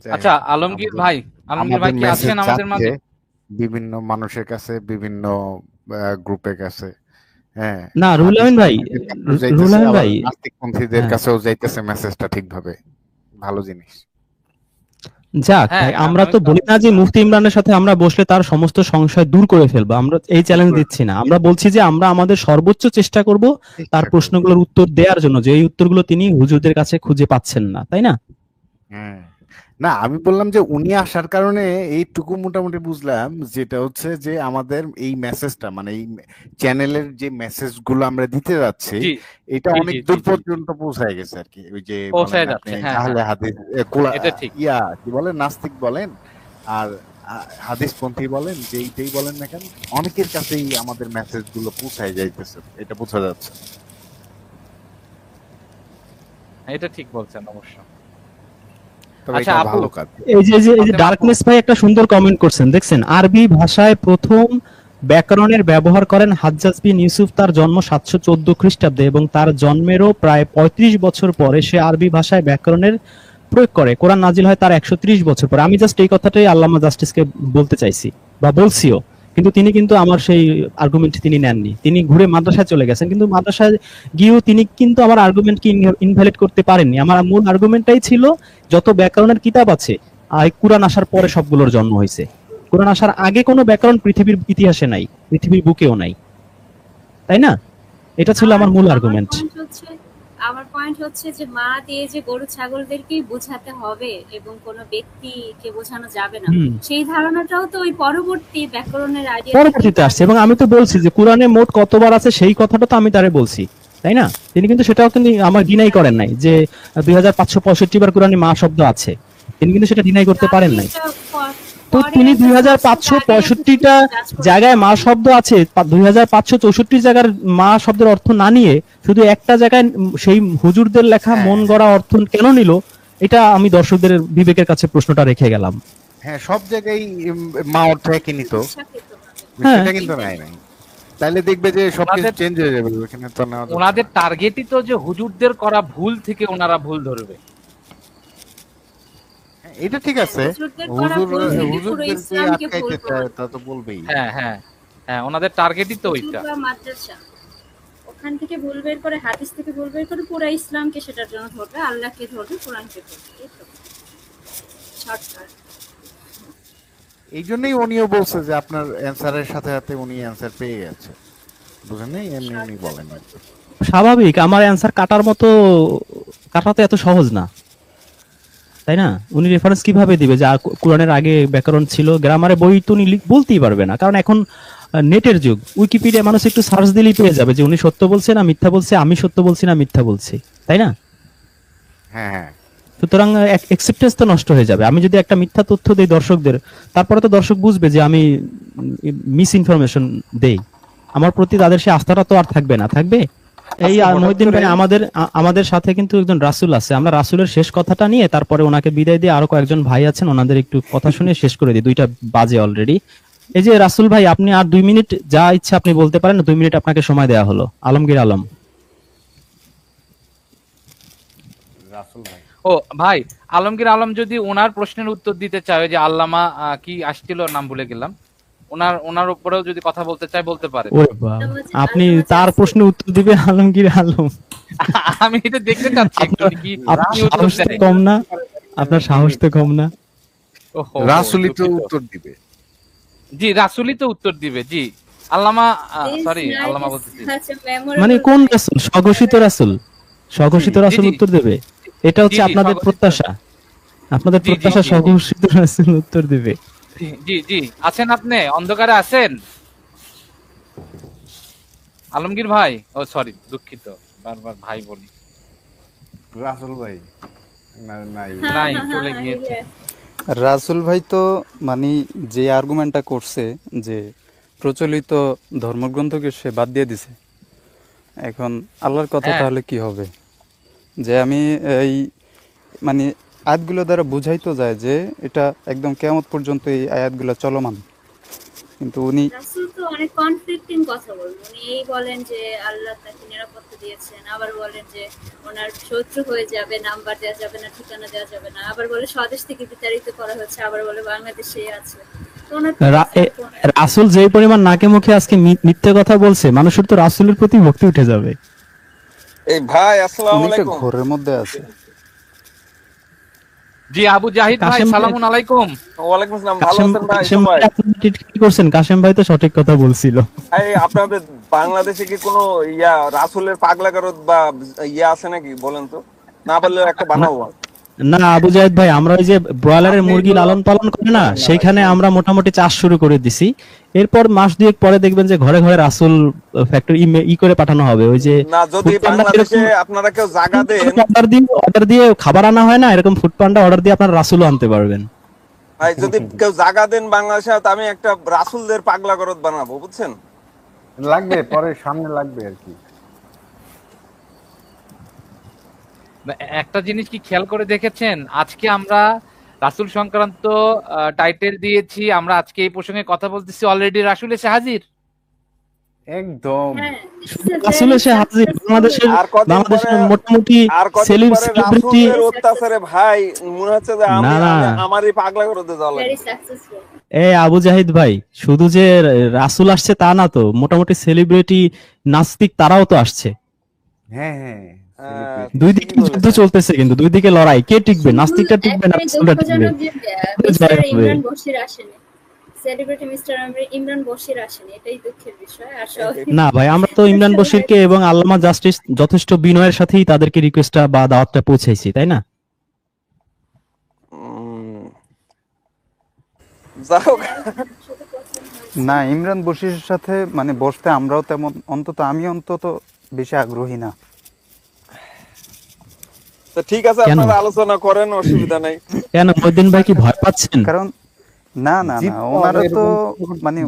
[SPEAKER 5] যাই
[SPEAKER 4] আচ্ছা
[SPEAKER 5] হোক,
[SPEAKER 4] আলমগীর
[SPEAKER 5] আমাদের
[SPEAKER 4] ভাই, আলমগীর ভাই
[SPEAKER 5] আমাদের
[SPEAKER 4] কি
[SPEAKER 5] মেসেজ
[SPEAKER 4] আছেন আমাদের
[SPEAKER 5] যাচ্ছে
[SPEAKER 4] মাঝে?
[SPEAKER 5] বিভিন্ন মানুষের কাছে, বিভিন্ন গ্রুপের কাছে। হ্যাঁ,
[SPEAKER 1] না রুহুল আমিন ভাই,
[SPEAKER 5] হাদিসপন্থীদের কাছেও
[SPEAKER 1] রুহুল
[SPEAKER 5] যাইতেছে,
[SPEAKER 1] আমিন
[SPEAKER 5] আবার
[SPEAKER 1] ভাই,
[SPEAKER 5] নাস্তিকপন্থীদের
[SPEAKER 1] হ্যাঁ
[SPEAKER 5] কাছেও যাইতেছে মেসেজটা ঠিকভাবে। ভালো জিনিস।
[SPEAKER 1] যাক
[SPEAKER 4] হ্যাঁ
[SPEAKER 1] ভাই,
[SPEAKER 4] হ্যাঁ
[SPEAKER 1] আমরা
[SPEAKER 4] আমি
[SPEAKER 1] তো
[SPEAKER 4] তো
[SPEAKER 1] বলি না যে মুফতি ইমরানের সাথে আমরা বসলে তার সমস্ত সংশয় দূর করে ফেলবো, আমরা এই চ্যালেঞ্জ দিচ্ছি না। আমরা বলছি যে আমরা আমাদের সর্বোচ্চ চেষ্টা করব তার
[SPEAKER 5] চেষ্টা করব।
[SPEAKER 1] প্রশ্নগুলোর উত্তর দেওয়ার জন্য, যে এই উত্তরগুলো তিনি হুজুরদের কাছে খুঁজে পাচ্ছেন না, তাই না?
[SPEAKER 5] হ্যাঁ, না আমি বললাম যে উনি আসার কারণে এইটুকু মোটামুটি বুঝলাম, যেটা হচ্ছে যে আমাদের এই মেসেজটা, মানে এই চ্যানেলের যে মেসেজ গুলো আমরা দিতে যাচ্ছি,
[SPEAKER 4] জি
[SPEAKER 5] এটা
[SPEAKER 4] জি
[SPEAKER 5] অনেক
[SPEAKER 4] জি জি
[SPEAKER 5] দূর
[SPEAKER 4] জি
[SPEAKER 5] পর্যন্ত পৌঁছায় গেছে আর কি। ওই যে বলেন
[SPEAKER 4] পৌঁছায়
[SPEAKER 5] আপনি
[SPEAKER 4] যাচ্ছে, হ্যাঁ হ্যাঁ,
[SPEAKER 5] আহলে হাদিস,
[SPEAKER 4] এটা ঠিক।
[SPEAKER 5] কি বলেন, নাস্তিক বলেন আর হাদিসপন্থী বলেন, যেইটাই বলেন না কেন, অনেকের কাছেই আমাদের মেসেজ গুলো পৌঁছায় যাইতেছে, এটা বোঝা যাচ্ছে।
[SPEAKER 4] এটা ঠিক বলছেন অবশ্য।
[SPEAKER 5] তবে
[SPEAKER 4] আচ্ছা
[SPEAKER 5] এটা
[SPEAKER 4] আপু,
[SPEAKER 5] ভালো কাজ।
[SPEAKER 1] এই যে
[SPEAKER 4] ফাতেমা আপু,
[SPEAKER 1] ডার্কনেস ভাই একটা সুন্দর কমেন্ট করছেন, দেখছেন? আরবি ভাষায় প্রথম ব্যাকরণের ব্যবহার করেন হাজ্জাজ বিন ইউসুফ তার জন্ম 714 খ্রিস্টাব্দে, এবং তার জন্মেরও প্রায় 35 বছর পরে সে আরবি ভাষায় ব্যাকরণের প্রয়োগ করে। কোরআন নাজিল হয় তার 130 বছর পরে। আমি জাস্ট এই কথাটাই আল্লামা জাস্টিসকে বলতে চাইছি বা বলছিও, কিন্তু তিনি কিন্তু আমার সেই আর্গুমেন্ট তিনি নেননি, তিনি ঘুরে মাদ্রাসায় চলে গেছেন। কিন্তু মাদ্রাসায় গিয়েও তিনি কিন্তু আমার আর্গুমেন্টকে ইনভ্যালিড করতে পারেননি। আমার মূল আর্গুমেন্টটাই ছিল যত ব্যাকরণের কিতাব আছে কোরআন আসার পরে সবগুলোর জন্ম হয়েছে। কোরআন আসার আগে কোনো ব্যাকরণ পৃথিবীর ইতিহাসে নাই, পৃথিবীর বুকেও নাই, তাই না? এটা ছিল আমার মূল আর্গুমেন্ট।
[SPEAKER 3] আমার পয়েন্ট হচ্ছে যে মা দিয়ে যে গরু ছাগলদেরকেই বোঝাতে হবে এবং কোনো ব্যক্তিকে বোঝানো যাবে না, সেই ধারণাটাও তো ওই পরবর্তী ব্যাকরণের আইডিয়া
[SPEAKER 1] পরবর্তীতে আসছে, এবং আমি তো বলছি যে কোরআনে মোট কতবার আছে সেই কথাটা তো আমি তারে বলছি, তাই না? তিনি কিন্তু সেটাও কিন্তু আমার ডিনাই করেন নাই যে 2565 বার কোরআনে মা শব্দ আছে, তিনি কিন্তু সেটা ডিনাই করতে পারেন নাই। তো তিনি 2565টা জায়গায় মা শব্দ আছে, 2564 জায়গার মা শব্দের অর্থ না নিয়ে শুধু একটা জায়গায় সেই হুজুরদের লেখা মন গড়া অর্থ কেন নিল, এটা আমি দর্শকদের বিবেকের কাছে প্রশ্নটা রেখে গেলাম।
[SPEAKER 5] হ্যাঁ, সব জায়গায় মা অর্থ একই নিত,
[SPEAKER 1] হ্যাঁ।
[SPEAKER 5] সেটা কিন্তু নাই। তাইলে দেখবে যে সবকিছু
[SPEAKER 4] ওনাদের-
[SPEAKER 5] চেঞ্জ হয়ে যাবে, ওখানে তো নেওয়া যাচ্ছে
[SPEAKER 4] ওনাদের
[SPEAKER 5] না।
[SPEAKER 4] টার্গেটই তো যে হুজুরদের করা ভুল থেকে ওনারা ভুল ধরবে।
[SPEAKER 5] হ্যাঁ, এটা ঠিক আছে, হুজুরদেরকে আটকাইতে চায়, তা তো বলবেই।
[SPEAKER 4] হ্যাঁ হ্যাঁ হ্যাঁ, ওনাদের টার্গেটই তো ওইটা।
[SPEAKER 3] মাদ্রাসা ওখান থেকে ভুল বের করে, হাদিস থেকে ভুল বের করে পুরো ইসলামকে সেটার জন্য ধরবে, আল্লাহকে ধরবে, কোরআনকে ধরবে, এই তো শর্টকাট।
[SPEAKER 5] এই জন্যই উনিও বলছে যে আপনার অ্যান্সারের সাথে সাথে উনি অ্যান্সার পেয়ে গেছে, বুঝেন নাই, এমনি এমনি বলেন না।
[SPEAKER 1] স্বাভাবিক, আমার অ্যান্সার কাটার মতো, কাটা তো এত সহজ না, তাই না? উনি রেফারেন্স কিভাবে দিবে যে কোরআনের আগে ব্যাকরণ ছিল? গ্রামারে বই তো উনি বলতেই পারবে না, কারণ এখন নেটের যুগ, উইকিপিডিয়া মানুষ একটু সার্চ দিলেই পেয়ে যাবে যে উনি সত্য বলছে না মিথ্যা বলছে, আমি সত্য বলছি না মিথ্যা বলছি, তাই না?
[SPEAKER 5] হ্যাঁ হ্যাঁ,
[SPEAKER 1] সুতরাং অ্যাকসেপ্টেন্স তো নষ্ট হয়ে যাবে। আমি যদি একটা মিথ্যা তথ্য দেই দর্শকদের, তারপরে তো দর্শক বুঝবে যে আমি মিস ইনফরমেশন দেই, আমার প্রতি তাদের সে আস্থাটা তো আর থাকবে না, থাকবে। এই মহিউদ্দিন ভাই, আমাদের সাথে কিন্তু একজন রাসূল আছে, আমরা রাসূলের শেষ কথাটা নিয়ে তারপরে ওনাকে বিদায় দিয়ে আরো কয়েকজন ভাই আছেন, ওনাদের একটু কথা শুনে শেষ করে দিই, 2টা বাজে অলরেডি। এই যে রাসূল ভাই, আপনি আর 2 মিনিট যা ইচ্ছা আপনি বলতে পারেন, 2 মিনিট আপনাকে সময় দেওয়া হলো। আলমগীর আলম।
[SPEAKER 5] রাসূল ভাই।
[SPEAKER 4] ও ভাই, আলমগীর আলম যদি ওনার প্রশ্নের উত্তর দিতে চায়, যে আল্লামা কি আসছিল নাম ভুলে গেলাম, ওনার উপরেও যদি কথা বলতে চায় বলতে পারে।
[SPEAKER 1] ওরে বাবা, আপনি তার প্রশ্নের উত্তর দিবে আলমগীর আলম?
[SPEAKER 4] আমি এটা দেখতে চাচ্ছি একটু উনি কি
[SPEAKER 1] আপনার
[SPEAKER 4] কি উত্তর
[SPEAKER 1] সাহস তো
[SPEAKER 4] দেয়।
[SPEAKER 1] কম না, আপনার সাহস তো কম না।
[SPEAKER 4] ওহো,
[SPEAKER 5] রাসূলই তো
[SPEAKER 4] দুঃখিত।
[SPEAKER 5] উত্তর দিবে।
[SPEAKER 4] জি, রাসূলই তো উত্তর দিবে। জি, আল্লামা
[SPEAKER 3] This
[SPEAKER 4] sorry
[SPEAKER 3] night
[SPEAKER 4] Allama
[SPEAKER 3] is
[SPEAKER 4] বলতেছি।
[SPEAKER 3] such a memorable
[SPEAKER 1] মানে কোন
[SPEAKER 3] night.
[SPEAKER 1] রাসূল? স্বঘোষিত রাসূল? স্বঘোষিত
[SPEAKER 4] জি,
[SPEAKER 1] রাসূল
[SPEAKER 4] জি।
[SPEAKER 1] উত্তর দেবে? এটা হচ্ছে
[SPEAKER 4] জি, জি,
[SPEAKER 1] আপনাদের
[SPEAKER 4] স্বঘোষিত।
[SPEAKER 1] প্রত্যাশা, আপনাদের
[SPEAKER 4] জি, জি,
[SPEAKER 1] প্রত্যাশা
[SPEAKER 4] জি, জি।
[SPEAKER 1] স্বঘোষিত রাসূল উত্তর দেবে।
[SPEAKER 4] জি, জি, আছেন আপনি? অন্ধকারে আছেন? আলমগীর ভাই? ও সরি, দুঃখিত। বারবার ভাই বলি।
[SPEAKER 5] রাসূল ভাই নাই।
[SPEAKER 4] নাই, চলে গিয়েছে।
[SPEAKER 6] রাসূল ভাই তো মানে যে আর্গুমেন্টটা করছে যে প্রচলিত ধর্মগ্রন্থকে সে বাদ দিয়ে দিছে, এখন আল্লাহর কথা
[SPEAKER 4] হ্যাঁ।
[SPEAKER 6] তাহলে কি হবে? যে আমি এই মানে আয়াতগুলো দ্বারা বুঝাই তো যায় যে এটা একদম কিয়ামত পর্যন্ত এই আয়াতগুলো চলমান, কিন্তু উনি
[SPEAKER 3] রাসূল তো অনেক কনফ্লিক্টিং কথা বলবেন। উনি এই বলেন যে আল্লাহ তাকে নিরাপত্তা দিয়েছেন, আবার বলেন যে ওনার শত্রু হয়ে যাবে, নাম্বার দেওয়া যাবে না, ঠিকানা দেওয়া যাবে না, আবার বলে স্বদেশ থেকে বিতাড়িত করা হচ্ছে, আবার বলে বাংলাদেশেই আছে। তো ওনার তো
[SPEAKER 1] রাসূল যে পরিমাণ নাকে মুখে আজকে মিথ্যে কথা বলছে, মানুষের তো রাসূলের প্রতি ভক্তি উঠে যাবে।
[SPEAKER 7] এই ভাই আসসালামু
[SPEAKER 6] উনি তো
[SPEAKER 7] আলাইকুম।
[SPEAKER 6] ঘোরের মধ্যে আছে।
[SPEAKER 4] জি, আবু জাহিদ ভাই,
[SPEAKER 1] কাশেম ভাই-
[SPEAKER 4] সালামুন আলাইকুম।
[SPEAKER 7] ওয়ালাইকুম আসসালাম। ভালো
[SPEAKER 1] কাশেম
[SPEAKER 7] আছেন ভাই
[SPEAKER 1] কাশেম
[SPEAKER 7] সবাই?
[SPEAKER 1] ভাই, আপনি ঠিক করছেন, কাশেম ভাই তো সঠিক কথা বলছিল।
[SPEAKER 7] এই আপনাদের বাংলাদেশে কি কোনো রাসূলের পাগলাগারদ বা আছে নাকি বলেন তো? না বললে একটা বানাবো।
[SPEAKER 1] না আবু জাহিদ ভাই, আমরা ওই যে ব্রয়লারের
[SPEAKER 7] আপনি
[SPEAKER 1] মুরগি
[SPEAKER 7] এগুলো-
[SPEAKER 1] লালন পালন করে না, সেইখানে আমরা মোটামুটি চাষ শুরু করে দিছি। এরপর মাস দুয়েক পরে দেখবেন যে ঘরে ঘরে রাসূল ফ্যাক্টরি ই করে পাঠানো হবে। ওই যে
[SPEAKER 7] না যদি
[SPEAKER 1] ফুড পান্ডা
[SPEAKER 7] বাংলাদেশে
[SPEAKER 1] এরকম
[SPEAKER 7] আপনারা কেউ জায়গা দেন,
[SPEAKER 1] অর্ডার দিয়ে খাবার আনা হয় না, এরকম ফুড পান্ডা অর্ডার দিয়ে আপনারা রাসূলও আনতে পারবেন।
[SPEAKER 7] ভাই যদি কেউ জায়গা দেন বাংলাদেশে, তো আমি একটা রাসূলদের পাগলাগারদ বানাবো, বুঝছেন?
[SPEAKER 5] লাগবে, পরে সামনে লাগবে আর কি।
[SPEAKER 4] একটা জিনিস কি খেয়াল করে দেখেছেন, আজকে আমরা রাসূল সংক্রান্ত টাইটেল দিয়েছি, আমরা আজকে এই প্রসঙ্গে কথা বলতেছি, অলরেডি রাসূল এসে হাজির।
[SPEAKER 5] একদম।
[SPEAKER 3] হ্যাঁ, this is a very
[SPEAKER 1] রাসূল এসে হাজির।
[SPEAKER 3] successful-
[SPEAKER 1] বাংলাদেশের
[SPEAKER 7] আর কদিন
[SPEAKER 1] বাংলাদেশের
[SPEAKER 7] পরে-
[SPEAKER 1] মোটামুটি
[SPEAKER 7] আর কদিন পরে
[SPEAKER 1] সেলিব্রিটি
[SPEAKER 7] রাসূলের অত্যাচারে ভাই মনে হচ্ছে যে
[SPEAKER 1] না, না।
[SPEAKER 7] আমারই পাগলাগারদে যাওয়া
[SPEAKER 3] very
[SPEAKER 7] লাগবে।
[SPEAKER 3] successful.
[SPEAKER 1] আবু জাহিদ ভাই, শুধু যে রাসূল আসছে তা না তো, মোটামুটি সেলিব্রিটি নাস্তিক তারাও তো আসছে।
[SPEAKER 5] হ্যাঁ হ্যাঁ।
[SPEAKER 1] দুই দিকে
[SPEAKER 7] ঠিকই
[SPEAKER 1] যুদ্ধ
[SPEAKER 7] বলেছেন।
[SPEAKER 1] চলতেছে, কিন্তু দুই দিকে লড়াই, কে টিকবে? নাস্তিকটা টিকবে না
[SPEAKER 3] একটাই
[SPEAKER 1] রাসূলটা টিকবে?
[SPEAKER 3] দুঃখজনক যে
[SPEAKER 1] জয়
[SPEAKER 3] মিস্টার
[SPEAKER 1] হবে।
[SPEAKER 3] ইমরান বশির আসেনি, সেলিব্রিটি মিস্টার ইমরান বশির আসেনি, এটাই দুঃখের বিষয়। আর
[SPEAKER 1] না ভাই, আমরা তো ইমরান বশিরকে এবং আল্লামা জাস্টিস যথেষ্ট বিনয়ের সাথেই তাদেরকে রিকোয়েস্টটা বা দাওয়াতটা পৌঁছাইছি, তাই না?
[SPEAKER 7] যাই হোক,
[SPEAKER 6] না, ইমরান বশিরের সাথে মানে বসতে আমরাও তেমন, অন্তত আমি অন্তত বেশি আগ্রহী না।
[SPEAKER 7] তো ঠিক আছে,
[SPEAKER 1] কেন?
[SPEAKER 7] আপনারা আলোচনা করেন, অসুবিধা নাই।
[SPEAKER 1] কেন মহিউদ্দিন ভাই কি ভয় পাচ্ছেন?
[SPEAKER 6] কারণ না না না, ওনারা তো মানে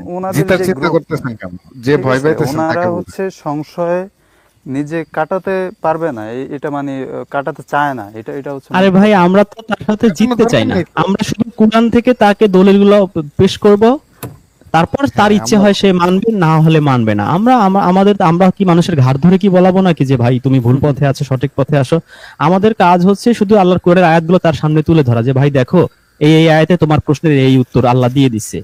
[SPEAKER 6] ওনাদের
[SPEAKER 5] জিতার
[SPEAKER 6] যে
[SPEAKER 5] চিন্তা
[SPEAKER 6] group,
[SPEAKER 5] করতেছেন কেন? যে
[SPEAKER 6] ঠিক
[SPEAKER 5] ভয়
[SPEAKER 6] আছে,
[SPEAKER 5] পাইতেছেন
[SPEAKER 6] ওনারা
[SPEAKER 5] তাকে বলুন।
[SPEAKER 6] হচ্ছে সংশয় নিজে কাটাতে পারবে না, এটা মানে কাটাতে চায় না, এটা হচ্ছে
[SPEAKER 1] আরে ভাই, আমরা তো তার সাথে জিততে চাই না, আমরা শুধু কোরআন থেকে তাকে দলিলগুলো পেশ করব, তারপর তার ইচ্ছে হয় সে মানবে, না হলে মানবে না। আমরা কি মানুষের ঘাড় ধরে কি বলাবো নাকি যে ভাই তুমি ভুল পথে আছো, সঠিক পথে আসো? আমাদের কাজ হচ্ছে শুধু আল্লাহর কোরআনের আয়াতগুলো তার সামনে তুলে ধরা, যে ভাই দেখো এই আয়াতে তোমার প্রশ্নের এই উত্তর আল্লাহ দিয়ে দিচ্ছে,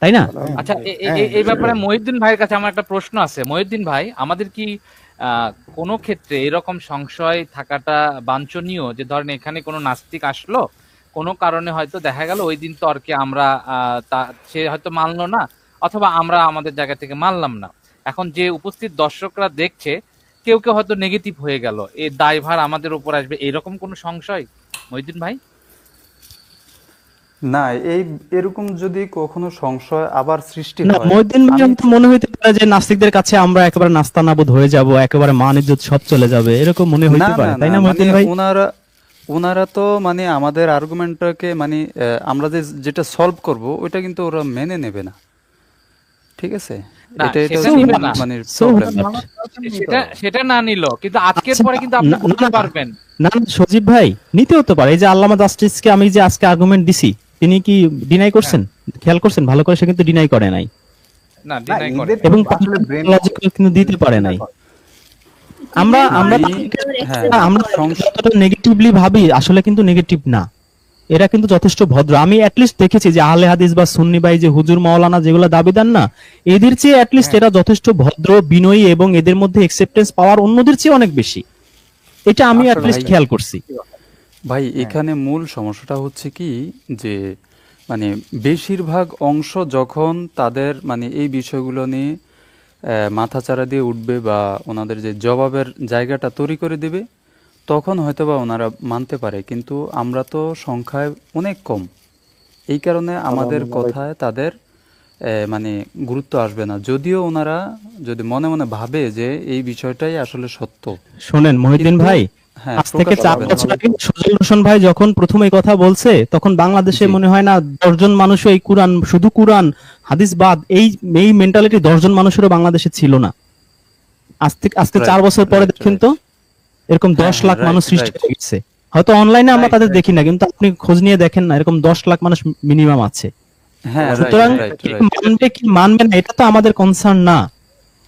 [SPEAKER 1] তাই না?
[SPEAKER 4] আচ্ছা, এই ব্যাপারে মহিউদ্দিন ভাইয়ের কাছে আমার একটা প্রশ্ন আছে। মহিউদ্দিন ভাই, আমাদের কি কোনো ক্ষেত্রে এরকম সংশয় থাকাটা বাঞ্ছনীয় যে ধরেন এখানে কোনো নাস্তিক আসলো, কোনো কারণে হয়তো দেখা গেল ওই দিন তর্কে আমরা সে হয়তো মানলো না, অথবা আমরা আমাদের জায়গা থেকে মানলাম না, এখন যে উপস্থিত দর্শকরা দেখছে কেউ কেউ হয়তো নেগেটিভ হয়ে গেল, এই দায়ভার আমাদের উপর আসবে, এরকম কোনো সংশয় মহিউদ্দিন ভাই?
[SPEAKER 6] না, এরকম যদি কখনো সংশয় আবার সৃষ্টি
[SPEAKER 1] না,
[SPEAKER 6] হয়,
[SPEAKER 1] মহিউদ্দিন ভাই
[SPEAKER 6] আমি-
[SPEAKER 1] তো মনে হইতে পারে যে নাস্তিকদের কাছে আমরা একেবারে নাস্তানাবুদ হয়ে যাব, একেবারে মান ইজ্জত সব চলে যাবে, এরকম মনে
[SPEAKER 6] না
[SPEAKER 1] হইতে
[SPEAKER 6] না
[SPEAKER 1] পারে,
[SPEAKER 6] না,
[SPEAKER 1] তাই না মহিউদ্দিন
[SPEAKER 6] মানে
[SPEAKER 1] ভাই?
[SPEAKER 6] ওনারা তো মানে আমাদের আর্গুমেন্টটাকে মানে আমরা যেটা সলভ করব ওইটা কিন্তু ওরা মেনে নেবে না, ঠিক আছে?
[SPEAKER 4] না,
[SPEAKER 6] এটা
[SPEAKER 4] সেটা
[SPEAKER 6] হচ্ছে
[SPEAKER 4] নিবে না।
[SPEAKER 6] মানে
[SPEAKER 1] So
[SPEAKER 6] প্রবলেম।
[SPEAKER 1] what?
[SPEAKER 4] সেটা না নিল, কিন্তু আজকের
[SPEAKER 1] আচ্ছা,
[SPEAKER 4] পরে কিন্তু আপনি
[SPEAKER 1] না,
[SPEAKER 4] বুঝতে
[SPEAKER 1] না,
[SPEAKER 4] পারবেন।
[SPEAKER 1] না না, সজীব ভাই, নিতে হতে পারে। এই যে আল্লামা জাস্টিসকে আমি যে আজকে আর্গুমেন্ট দিছি, তিনি কি ডিনাই করছেন? খেয়াল করছেন ভালো করে? সে কিন্তু ডিনাই করে নাই,
[SPEAKER 4] না, ডিনাই করে।
[SPEAKER 5] এদের
[SPEAKER 1] এবং
[SPEAKER 5] আসলে brain
[SPEAKER 1] লজিক্যাল কিন্তু দিতে পারে নাই। আমরা
[SPEAKER 6] আমি-
[SPEAKER 1] আমরা
[SPEAKER 6] হ্যাঁ,
[SPEAKER 1] আমরা
[SPEAKER 6] সংশয়-
[SPEAKER 1] যতটা নেগেটিভলি ভাবি, আসলে কিন্তু নেগেটিভ না। এরা কিন্তু যথেষ্ট ভদ্র। আমি অ্যাটলিস্ট দেখেছি যে আহলে হাদিস বা সুন্নি ভাই যে হুজুর মাওলানা যেগুলো দাবিদার না, এদের চেয়ে অ্যাটলিস্ট এরা যথেষ্ট ভদ্র, বিনয়ী, এবং এদের মধ্যে একসেপ্টেন্স পাওয়ার অন্যদের চেয়ে অনেক বেশি। এটা আমি
[SPEAKER 6] আসলে
[SPEAKER 1] অ্যাটলিস্ট
[SPEAKER 6] ভাই
[SPEAKER 1] খেয়াল করছি।
[SPEAKER 6] ভাই এখানে মূল সমস্যাটা হচ্ছে কি, যে মানে বেশিরভাগ অংশ যখন তাদের মানে এই বিষয়গুলো নিয়ে মাথাচাড়া দিয়ে উঠবে বা ওনাদের যে জবাবের জায়গাটা তৈরি করে দিবে, তখন হয়তোবা ওনারা মানতে পারে। কিন্তু আমরা তো সংখ্যায় অনেক কম, এই কারণে আমাদের কথায় তাদের মানে গুরুত্ব আসবে না, যদিও ওনারা যদি মনে মনে ভাবে যে এই বিষয়টাই আসলে সত্য।
[SPEAKER 1] শোনেন মহিউদ্দিন
[SPEAKER 6] কিন্তু
[SPEAKER 1] ভাই,
[SPEAKER 6] হ্যাঁ,
[SPEAKER 1] আজ থেকে
[SPEAKER 6] প্রকাশ
[SPEAKER 1] 4
[SPEAKER 6] পাবে না।
[SPEAKER 1] বছর আগে সজল হোসেন ভাই যখন প্রথম এই কথা বলছে, তখন বাংলাদেশে
[SPEAKER 6] জি।
[SPEAKER 1] মনে হয় না 10 জন মানুষও এই কোরআন, শুধু কোরআন হাদিস বাদ, এই মেন্টালিটি 10 জন মানুষেরও বাংলাদেশে ছিল না। আজকে 4
[SPEAKER 6] রাইট,
[SPEAKER 1] বছর পরে
[SPEAKER 6] রাইট,
[SPEAKER 1] দেখেন
[SPEAKER 6] রাইট।
[SPEAKER 1] তো এরকম
[SPEAKER 6] হ্যাঁ,
[SPEAKER 1] 10 লাখ
[SPEAKER 6] হ্যাঁ,
[SPEAKER 1] মানুষ
[SPEAKER 6] রাইট,
[SPEAKER 1] সৃষ্টি
[SPEAKER 6] রাইট,
[SPEAKER 1] হয়ে গেছে। হয়তো অনলাইনে আমরা
[SPEAKER 6] রাইট,
[SPEAKER 1] তাদের
[SPEAKER 6] রাইট।
[SPEAKER 1] দেখি না, কিন্তু আপনি খোঁজ নিয়ে দেখেন না, এরকম 10 লাখ মানুষ মিনিমাম আছে।
[SPEAKER 6] হ্যাঁ, রাইট,
[SPEAKER 1] সুতরাং
[SPEAKER 6] রাইট,
[SPEAKER 1] কে
[SPEAKER 6] রাইট।
[SPEAKER 1] মানবে কি মানবে না এটা তো আমাদের কনসার্ন না।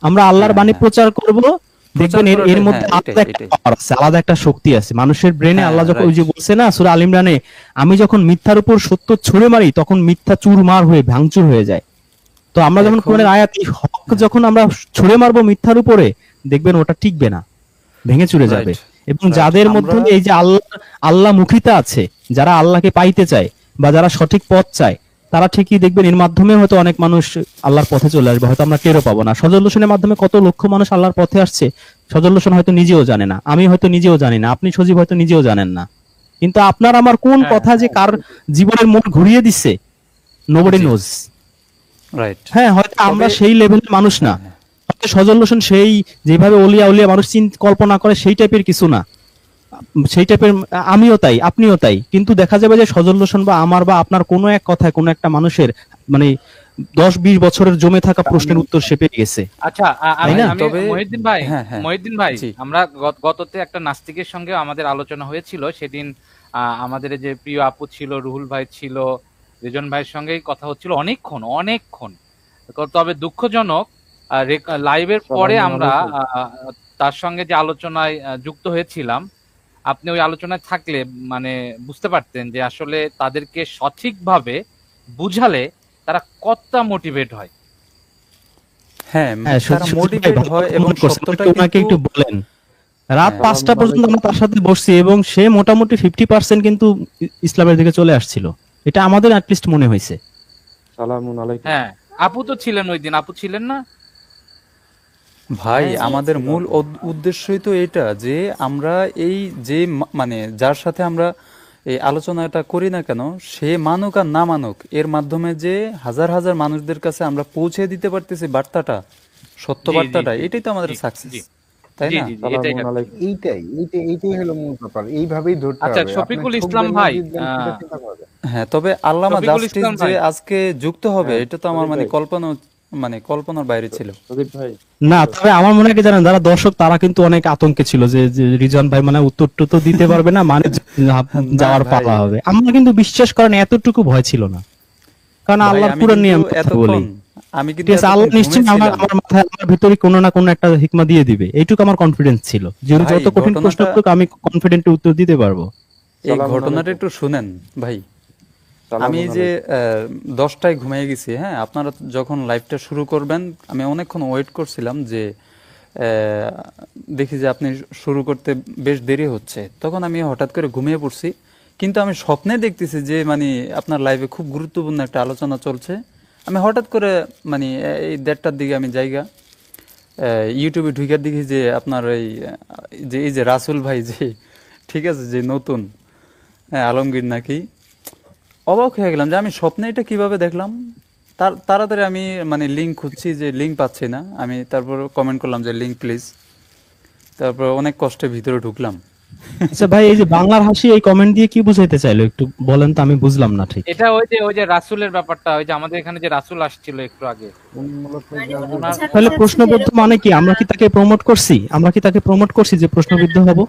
[SPEAKER 1] আমরা আল্লাহর
[SPEAKER 6] হ্যাঁ,
[SPEAKER 1] বাণী
[SPEAKER 6] হ্যাঁ।
[SPEAKER 1] প্রচার করব,
[SPEAKER 6] প্রচার
[SPEAKER 1] দেখবেন এর
[SPEAKER 6] করাটাই,
[SPEAKER 1] মধ্যে
[SPEAKER 6] হ্যাঁ,
[SPEAKER 1] আলাদা একটা
[SPEAKER 6] এটাই।
[SPEAKER 1] power আছে, আলাদা একটা শক্তি আছে মানুষের ব্রেনে।
[SPEAKER 6] হ্যাঁ,
[SPEAKER 1] আল্লাহ যখন ওই
[SPEAKER 6] রাইট।
[SPEAKER 1] যে বলছে না সূরা আল ইমরানে, আমি যখন মিথ্যার উপর সত্য ছুড়ে মারি তখন মিথ্যা চুরমার হয়ে ভাঙচুর হয়ে যায়। তো আমরা যখন
[SPEAKER 6] এখন
[SPEAKER 1] কোরআনের আয়াত, এই হক যখন আমরা ছুড়ে মারবো মিথ্যার উপরে, দেখবেন ওটা টিকবে না, ভেঙে চুরে যাবে।
[SPEAKER 6] রাইট,
[SPEAKER 1] এবং
[SPEAKER 6] রাইট।
[SPEAKER 1] যাদের মধ্যে
[SPEAKER 6] আমরা
[SPEAKER 1] এই যে আল্লাহ মুখিতা আছে, যারা আল্লাহকে পাইতে চায় বা যারা সঠিক পথ চায়, তারা ঠিকই দেখবেন এর মাধ্যমে হয়তো অনেক মানুষ আল্লাহর পথে চলে আসবে, হয়তো আমরা টেরও পাবো না। সজল হোসেনের মাধ্যমে কত লক্ষ মানুষ আল্লাহর পথে আসছে, সজল হোসেন হয়তো নিজেও জানে না, আমি হয়তো নিজেও জানি না, আপনি সজীব হয়তো নিজেও জানেন না। কিন্তু আপনার আমার কোন
[SPEAKER 4] হ্যাঁ,
[SPEAKER 1] কথা যে কার জীবনের মোড় ঘুরিয়ে দিচ্ছে, নোবডি
[SPEAKER 6] জি।
[SPEAKER 1] নোজ।
[SPEAKER 6] রাইট।
[SPEAKER 1] হ্যাঁ, হয়তো আমরা
[SPEAKER 6] তবে
[SPEAKER 1] সেই লেভেলের মানুষ না,
[SPEAKER 6] হ্যাঁ,
[SPEAKER 1] হয়তো সজল হোসেন সেই যেভাবে ওলিয়া উলিয়া মানুষ কল্পনা করে সেই টাইপের কিছু না, সেই টাইপের আমিও তাই, আপনিও তাই। কিন্তু দেখা যাবে যে সজল হোসেন বা আমার বা আপনার কোনো এক কথায় কোনো একটা মানুষের মানে 10-20 বছরের জমে থাকা প্রশ্নের উত্তর সে পেয়ে গেছে।
[SPEAKER 4] আচ্ছা,
[SPEAKER 1] তাই না?
[SPEAKER 4] আমি
[SPEAKER 6] তবে
[SPEAKER 4] মহিউদ্দিন ভাই,
[SPEAKER 6] হ্যাঁ, হ্যাঁ,
[SPEAKER 4] মহিউদ্দিন ভাই,
[SPEAKER 6] জি।
[SPEAKER 4] আমরা গততে একটা নাস্তিকের সঙ্গে আমাদের আলোচনা হয়েছিল সেদিন। আমাদের এই যে প্রিয় আপু ছিল, রুহুল ভাই ছিল, রিজন ভাইয়ের সঙ্গেই কথা হচ্ছিল অনেকক্ষণ। তবে দুঃখজনক, লাইভের পরে আমরা তার সঙ্গে যে আলোচনায় যুক্ত হয়েছিলাম, আপনি ওই আলোচনায় থাকলে মানে বুঝতে পারতেন যে আসলে তাদেরকে সঠিকভাবে বুঝালে তারা কতটা মোটিভেট হয়।
[SPEAKER 6] হ্যাঁ,
[SPEAKER 1] হ্যাঁ,
[SPEAKER 6] তারা
[SPEAKER 1] সত্যি ভাই,
[SPEAKER 6] মোটিভেট
[SPEAKER 1] ভালো
[SPEAKER 6] হয়
[SPEAKER 1] কথা
[SPEAKER 6] এবং
[SPEAKER 1] মনে করছেন।
[SPEAKER 6] সত্যটা
[SPEAKER 1] একটু ওনাকে
[SPEAKER 6] কিন্তু
[SPEAKER 1] একটু বলেন। রাত
[SPEAKER 6] হ্যাঁ,
[SPEAKER 1] 5টা পর্যন্ত আমরা তার সাথে বসছি এবং সে মোটামুটি 50% কিন্তু ইসলামের দিকে চলে আসছিল। এটা আমাদের অ্যাটলিস্ট মনে হয়েছে।
[SPEAKER 4] হ্যাঁ, আপু তো ছিলেন ওই দিন, আপু ছিলেন না?
[SPEAKER 6] ভাই
[SPEAKER 3] জি,
[SPEAKER 6] আমাদের
[SPEAKER 3] জি।
[SPEAKER 6] মূল উদ্দেশ্যই তো এটা যে আমরা এই যে মানে যার সাথে আমরা এই আলোচনাটা করি না কেন, সে মানুক আর না মানুক, এর মাধ্যমে যে হাজার হাজার মানুষদের কাছে আমরা পৌঁছে দিতে পারতেছি বার্তাটা, সত্য
[SPEAKER 4] জি, জি,
[SPEAKER 6] বার্তাটা,
[SPEAKER 4] জি,
[SPEAKER 6] এটাই তো আমাদের
[SPEAKER 4] জি,
[SPEAKER 6] সাকসেস,
[SPEAKER 4] জি,
[SPEAKER 6] তাই
[SPEAKER 4] জি,
[SPEAKER 6] না?
[SPEAKER 4] জি, জি, এটাই হচ্ছে।
[SPEAKER 8] এইটাই হলো মূল ব্যাপার, এইভাবেই ধরতে
[SPEAKER 4] আচ্ছা,
[SPEAKER 8] হবে। আপনি
[SPEAKER 4] শফিকুল
[SPEAKER 8] ঠকবেন
[SPEAKER 4] ইসলাম
[SPEAKER 8] না,
[SPEAKER 4] ভাই,
[SPEAKER 8] জিতবেন সেটা চিন্তা করবেন।
[SPEAKER 6] হ্যাঁ, তবে আল্লামা
[SPEAKER 4] শফিকুল
[SPEAKER 6] জাস্টিস
[SPEAKER 4] ইসলাম
[SPEAKER 6] যে
[SPEAKER 4] ভাই,
[SPEAKER 6] আজকে যুক্ত হবে,
[SPEAKER 8] হ্যাঁ,
[SPEAKER 6] এটা তো আমার মানে কল্পনার বাইরে ছিল।
[SPEAKER 1] না, তবে আমার মনে হয় কি জানেন, যারা দর্শক তারা কিন্তু অনেক আতঙ্কে ছিল যে রিজন ভাই মানে উত্তর তো দিতে পারবে না, মানে
[SPEAKER 6] না
[SPEAKER 1] যাওয়ার
[SPEAKER 6] ভাই,
[SPEAKER 1] পালা হবে। আমরা কিন্তু বিশ্বাস করেন এতটুকু ভয় ছিল না, কারণ
[SPEAKER 6] ভাই
[SPEAKER 1] আল্লাহর
[SPEAKER 6] আমি
[SPEAKER 1] কুরআন নিয়ে
[SPEAKER 6] কিন্তু
[SPEAKER 1] আমি কথা বলি।
[SPEAKER 6] এতক্ষণ
[SPEAKER 1] ঠিক আছে, আল্লাহ নিশ্চয়ই আমার
[SPEAKER 6] ঘুমিয়েছিলাম।
[SPEAKER 1] আমার মাথায়, আমার ভিতরে কোনো না কোনো একটা হিকমা দিয়ে দিবে, এইটুকু আমার কনফিডেন্স ছিল যে উনি
[SPEAKER 6] ভাই
[SPEAKER 1] যত কঠিন প্রশ্ন
[SPEAKER 6] ঘটনাটা,
[SPEAKER 1] করুক আমি কনফিডেন্টলি উত্তর দিতে পারবো।
[SPEAKER 6] এই ঘটনাটা একটু শুনেন ভাই। আমি যে 10টায় ঘুমিয়ে গেছি, হ্যাঁ, আপনারা যখন লাইভটা শুরু করবেন আমি অনেকক্ষণ ওয়েট করছিলাম যে দেখি যে আপনি শুরু করতে বেশ দেরি হচ্ছে, তখন আমি হঠাৎ করে ঘুমিয়ে পড়ছি। কিন্তু আমি স্বপ্নে দেখতেছি যে মানে আপনার লাইভে খুব গুরুত্বপূর্ণ একটা আলোচনা চলছে। আমি হঠাৎ করে মানে এই 1:30টার দিকে আমি জায়গা ইউটিউবে ঢুকার দেখি যে আপনার এই যে রাসুল ভাই, যে ঠিক আছে, যে নতুন, হ্যাঁ, আলমগীর নাকি, অবাক হয়ে গেলাম যে আমি স্বপ্নে এটা কিভাবে দেখলাম। তাড়াতাড়ি আমি মানে লিঙ্ক খুঁজছি, যে লিঙ্ক পাচ্ছি না। আমি তারপর কমেন্ট করলাম যে লিঙ্ক প্লিজ, তারপর অনেক কষ্টে ভিতরে ঢুকলাম।
[SPEAKER 1] আচ্ছা ভাই, এই যে বাংলার হাসি এই কমেন্ট দিয়ে কি বুঝাইতে চাইলো একটু বলেন তো, আমি বুঝলাম না ঠিক।
[SPEAKER 4] এটা ওই যে রাসূলের ব্যাপারটা, ওই যে আমাদের এখানে যে রাসূল আসছিল একটু আগে,
[SPEAKER 3] মানে
[SPEAKER 4] ওনার
[SPEAKER 3] বোঝাতে
[SPEAKER 1] তাহলে
[SPEAKER 3] চাচ্ছে
[SPEAKER 1] প্রশ্নবিদ্ধ
[SPEAKER 3] এরকম
[SPEAKER 1] মানে কি?
[SPEAKER 3] না।
[SPEAKER 1] আমরা কি তাকে প্রমোট করছি যে প্রশ্নবিদ্ধ হব?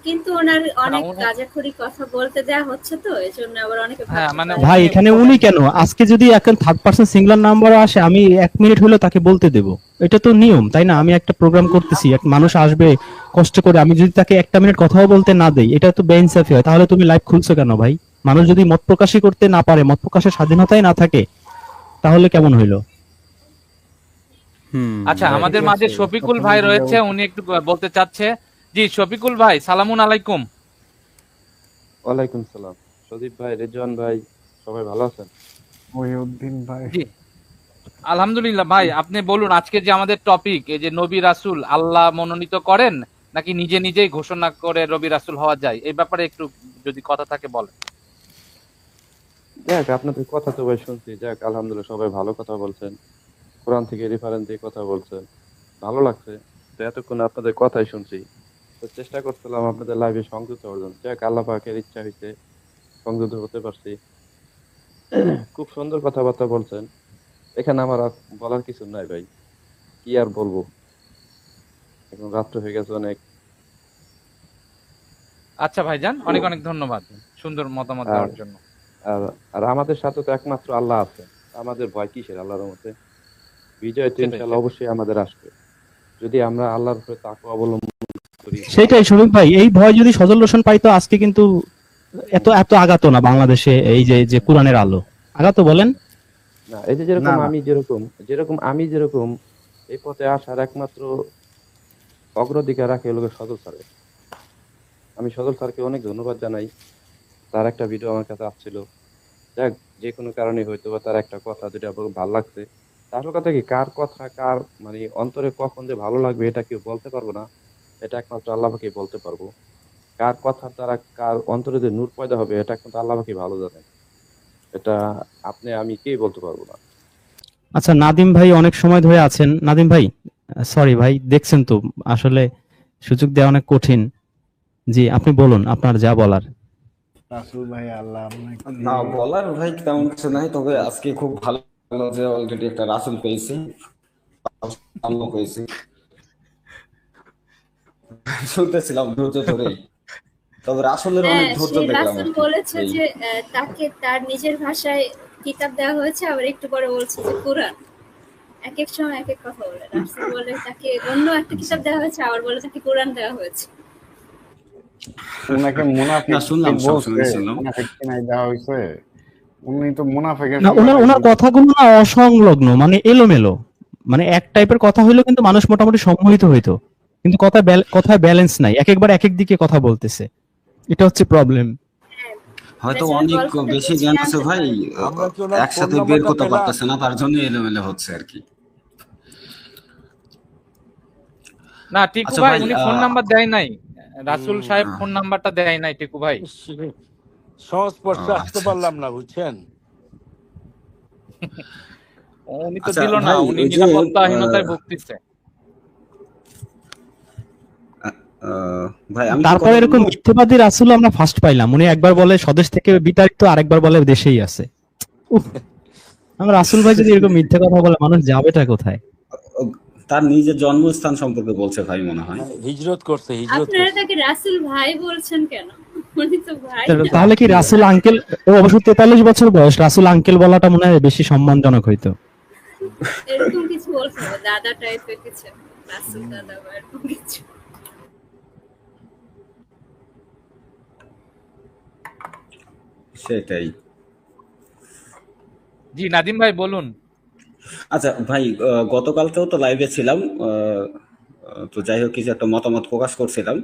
[SPEAKER 3] কিন্তু ওনার অনেক
[SPEAKER 4] উনি-
[SPEAKER 3] গাঁজাখড়ি কথা বলতে দেয়া হচ্ছে তো, এই জন্য আবার অনেকে
[SPEAKER 4] হ্যাঁ,
[SPEAKER 3] ভাবতে
[SPEAKER 4] মানে
[SPEAKER 3] পারে
[SPEAKER 1] ভাই
[SPEAKER 3] যে
[SPEAKER 1] এখানে উনি কেন আজকে যদি এখন থার্ড পার্সন সিঙ্গুলার নাম্বার আসে আমি 1 মিনিট হলেও তাকে বলতে দেব, এটা তো নিয়ম তাই না? আমি একটা প্রোগ্রাম করতেছি, এক মানুষ আসবে কষ্ট করে, আমি যদি তাকে 1 মিনিট কথাও বলতে না দেই এটা তো বেইনসাফি হয়। তাহলে তুমি লাইভ খুলছো কেন ভাই? মানুষ যদি মত প্রকাশই করতে না পারে, মত প্রকাশের স্বাধীনতাই না থাকে, তাহলে কেমন হইলো?
[SPEAKER 4] আচ্ছা, আমাদের মাঝে শফিকুল ভাই রয়েছে, উনি একটু বলতে চাচ্ছে। জি শফিকুল ভাই, সালামুন আলাইকুম।
[SPEAKER 9] ওয়ালাইকুম সালাম। সদীপ ভাই, রেজওয়ান ভাই, সবাই ভালো আছেন?
[SPEAKER 8] মহিউদ্দিন ভাই,
[SPEAKER 4] জি আলহামদুলিল্লাহ। ভাই আপনি বলুন, আজকে যে আমাদের টপিক, এই যে নবী রাসূল আল্লাহ মনোনীত করেন নাকি নিজে নিজেই ঘোষণা করে নবী রাসূল হওয়া যায়, এই ব্যাপারে একটু যদি কথা থাকে বলেন।
[SPEAKER 9] যাক, আপনাদের কথা তো ভাই শুনছি। যাক, আলহামদুলিল্লাহ, সবাই ভালো কথা বলছেন, কোরআন থেকে রেফারেন্স দিয়ে কথা বলছেন, ভালো লাগছে। তো এতক্ষণ আপনাদের কথাই শুনছি, তো চেষ্টা করছিলাম আপনাদের লাইভে সংযুক্ত হওয়ার জন্য। যাক, আল্লাহ পাকের ইচ্ছা হয়েছে, সংযুক্ত হতে পারছি। খুব সুন্দর কথাবার্তা বলছেন। এখানে আমার আর বলার কিছু নাই ভাই, কি আর বলবো, এখন রাত্র হয়ে গেছে অনেক।
[SPEAKER 4] আচ্ছা ভাইজান, অনেক অনেক ধন্যবাদ সুন্দর মতামত দেওয়ার জন্য।
[SPEAKER 9] আর আর আমাদের সাথে তো একমাত্র আল্লাহ আছে, আমাদের ভয় কিসের? আল্লাহর রহমতে বিজয় তো
[SPEAKER 4] সেটাই,
[SPEAKER 9] ইনশাআল্লাহ অবশ্যই আমাদের আসবে, যদি আমরা আল্লাহর উপরে তাকওয়া অবলম্বন করি।
[SPEAKER 1] সেটাই শফিক ভাই, এই ভয় যদি সজল রোশন পাইতো আজকে কিন্তু এত এত আগাতো না বাংলাদেশে। এই যে যে কোরআনের আলো আগাতো বলেন।
[SPEAKER 9] না, এই যে যেরকম
[SPEAKER 8] না, না।
[SPEAKER 9] আমি যেরকম এই পথে আসার একমাত্র অগ্রাধিকার রাখে হলো সজল স্যার। আমি সজল স্যারকে অনেক ধন্যবাদ জানাই, তার একটা ভিডিও আমার কাছে আসছিল। যাক, যে কোনো কারণে হয়তো বা তার একটা কথা যেটা আমার ভালো লাগছে। তার কথা কি, কার কথা কার মানে অন্তরে কখন যে ভালো লাগবে এটা কেউ বলতে পারবো না, এটা একমাত্র আল্লাহকে বলতে পারবো। কার কথার দ্বারা কার অন্তরে যে নূর পয়দা হবে এটা একমাত্র আল্লাহকে ভালো জানে, এটা আপনি আমি কেই বলতে পারবো না।
[SPEAKER 1] আচ্ছা নাদিম ভাই অনেক সময় ধরে আছেন। নাদিম ভাই, সরি ভাই, দেখছেন তো আসলে সুযোগ দেওয়া অনেক কঠিন। জি আপনি বলুন আপনার যা বলার।
[SPEAKER 8] রাসূল ভাই আল্লাহ আপনাকে
[SPEAKER 10] না, বলার ভাই তেমন কিছু নাই, তবে আজকে খুব ভালো লাগলো যে অলরেডি একটা রাসূল পেয়েছি, আম্মু পেয়েছি। শুনতেছিলাম ধৈর্য ধরে, তবে রাসূলের অনেক
[SPEAKER 3] হ্যাঁ,
[SPEAKER 10] ধৈর্য
[SPEAKER 3] সেই
[SPEAKER 10] দেখলাম
[SPEAKER 3] রাসূল
[SPEAKER 10] আর কি।
[SPEAKER 3] বলেছে
[SPEAKER 10] এই
[SPEAKER 3] যে তাকে তার নিজের ভাষায় কিতাব দেওয়া হয়েছে, আবার একটু পরে বলছে যে কোরআন। এক এক সময় এক এক কথা বলে। রাসূল বলে তাকে অন্য একটা কিতাব দেওয়া হয়েছে, আবার বলে তাকে কোরআন দেওয়া হয়েছে।
[SPEAKER 8] উনাকে
[SPEAKER 10] না,
[SPEAKER 8] মুনাফিক
[SPEAKER 10] শুনলাম,
[SPEAKER 8] বলছে,
[SPEAKER 10] সবসময় শুনলাম।
[SPEAKER 8] মুনাফিক কিনাই দেওয়া হয়েছে। উনি তো মুনাফিকের
[SPEAKER 1] না ওনার
[SPEAKER 8] সংজ্ঞাটাই
[SPEAKER 1] ওনার
[SPEAKER 8] বলছে।
[SPEAKER 1] কথাগুলো না অসংলগ্ন, মানে এলোমেলো, মানে এক টাইপের কথা হইলো কিন্তু মানুষ মোটামুটি সম্মোহিত হইতো, কিন্তু কথায় ব্যালেন্স নাই, এক একবার এক এক দিকে কথা বলতেছে, এটা হচ্ছে প্রবলেম।
[SPEAKER 3] হ্যাঁ,
[SPEAKER 10] হয়তো
[SPEAKER 3] বেচারা
[SPEAKER 10] অনেক
[SPEAKER 3] গল্পটা
[SPEAKER 10] বেশি
[SPEAKER 3] গুছিয়ে
[SPEAKER 10] জ্ঞান আছে
[SPEAKER 3] আনতে
[SPEAKER 10] ভাই,
[SPEAKER 3] পারেনি।
[SPEAKER 11] আমরা কি ওনার ফোন
[SPEAKER 10] একসাথে বের
[SPEAKER 11] নাম্বারটা
[SPEAKER 10] করতে
[SPEAKER 11] পেলাম?
[SPEAKER 10] পারতেছে না, তার জন্য এলোমেলো হচ্ছে আর কি।
[SPEAKER 4] না টিকু
[SPEAKER 10] আচ্ছা
[SPEAKER 4] ভাই,
[SPEAKER 10] ভাই,
[SPEAKER 4] উনি ফোন নাম্বার দেয় নাই, রাসূল সাহেব ফোন নাম্বারটা দেয় নাই টিকু ভাই।
[SPEAKER 11] সংস্পর্শে আসতে
[SPEAKER 10] আচ্ছা,
[SPEAKER 11] পারলাম না, বুঝছেন?
[SPEAKER 4] উনি তো
[SPEAKER 10] আচ্ছা
[SPEAKER 4] দিল না,
[SPEAKER 10] ভাই,
[SPEAKER 4] উনি
[SPEAKER 10] ওই যে
[SPEAKER 4] নিরাপত্তাহীনতায় ভুগতেছে।
[SPEAKER 10] ভাই আমি কি
[SPEAKER 1] তারপরে
[SPEAKER 10] কথা
[SPEAKER 1] এরকম
[SPEAKER 10] বলবো?
[SPEAKER 1] মিথ্যেবাদী রাসূল আমরা ফার্স্ট পাইলাম, উনি একবার বলে স্বদেশ থেকে বিতাড়িত, আরেকবার বলে দেশেই আছে। উফ, আমরা রাসূল ভাই যদি এরকম মিথ্যে কথা বলে মানুষ যাবেটা কোথায়?
[SPEAKER 10] তার নিজের জন্মস্থান সম্পর্কে বলছে ভাই মনে হয়।
[SPEAKER 11] হিজরত করছে, হিজরত
[SPEAKER 3] আপনারা
[SPEAKER 11] করছে।
[SPEAKER 3] তাকে রাসূল ভাই বলছেন কেন? উনি তো ভাই না।
[SPEAKER 1] তাহলে কি রাসূল আঙ্কেল, ও অবশ্য 43 বছর বয়স, রাসূল আঙ্কেল বলাটা মনে হয় বেশি সম্মানজনক হইতো।
[SPEAKER 3] এরকম কিছু বলতে হবে, দাদা টাইপের কিছু, রাসূল দাদা বা এরকম কিছু।
[SPEAKER 10] সেটাই।
[SPEAKER 4] জি নাদিম ভাই বলুন।
[SPEAKER 10] আচ্ছা ভাই, গতকালকেও তো লাইভে ছিলাম, তো যাই হোক কিছু একটা মতামত প্রকাশ করছিলাম।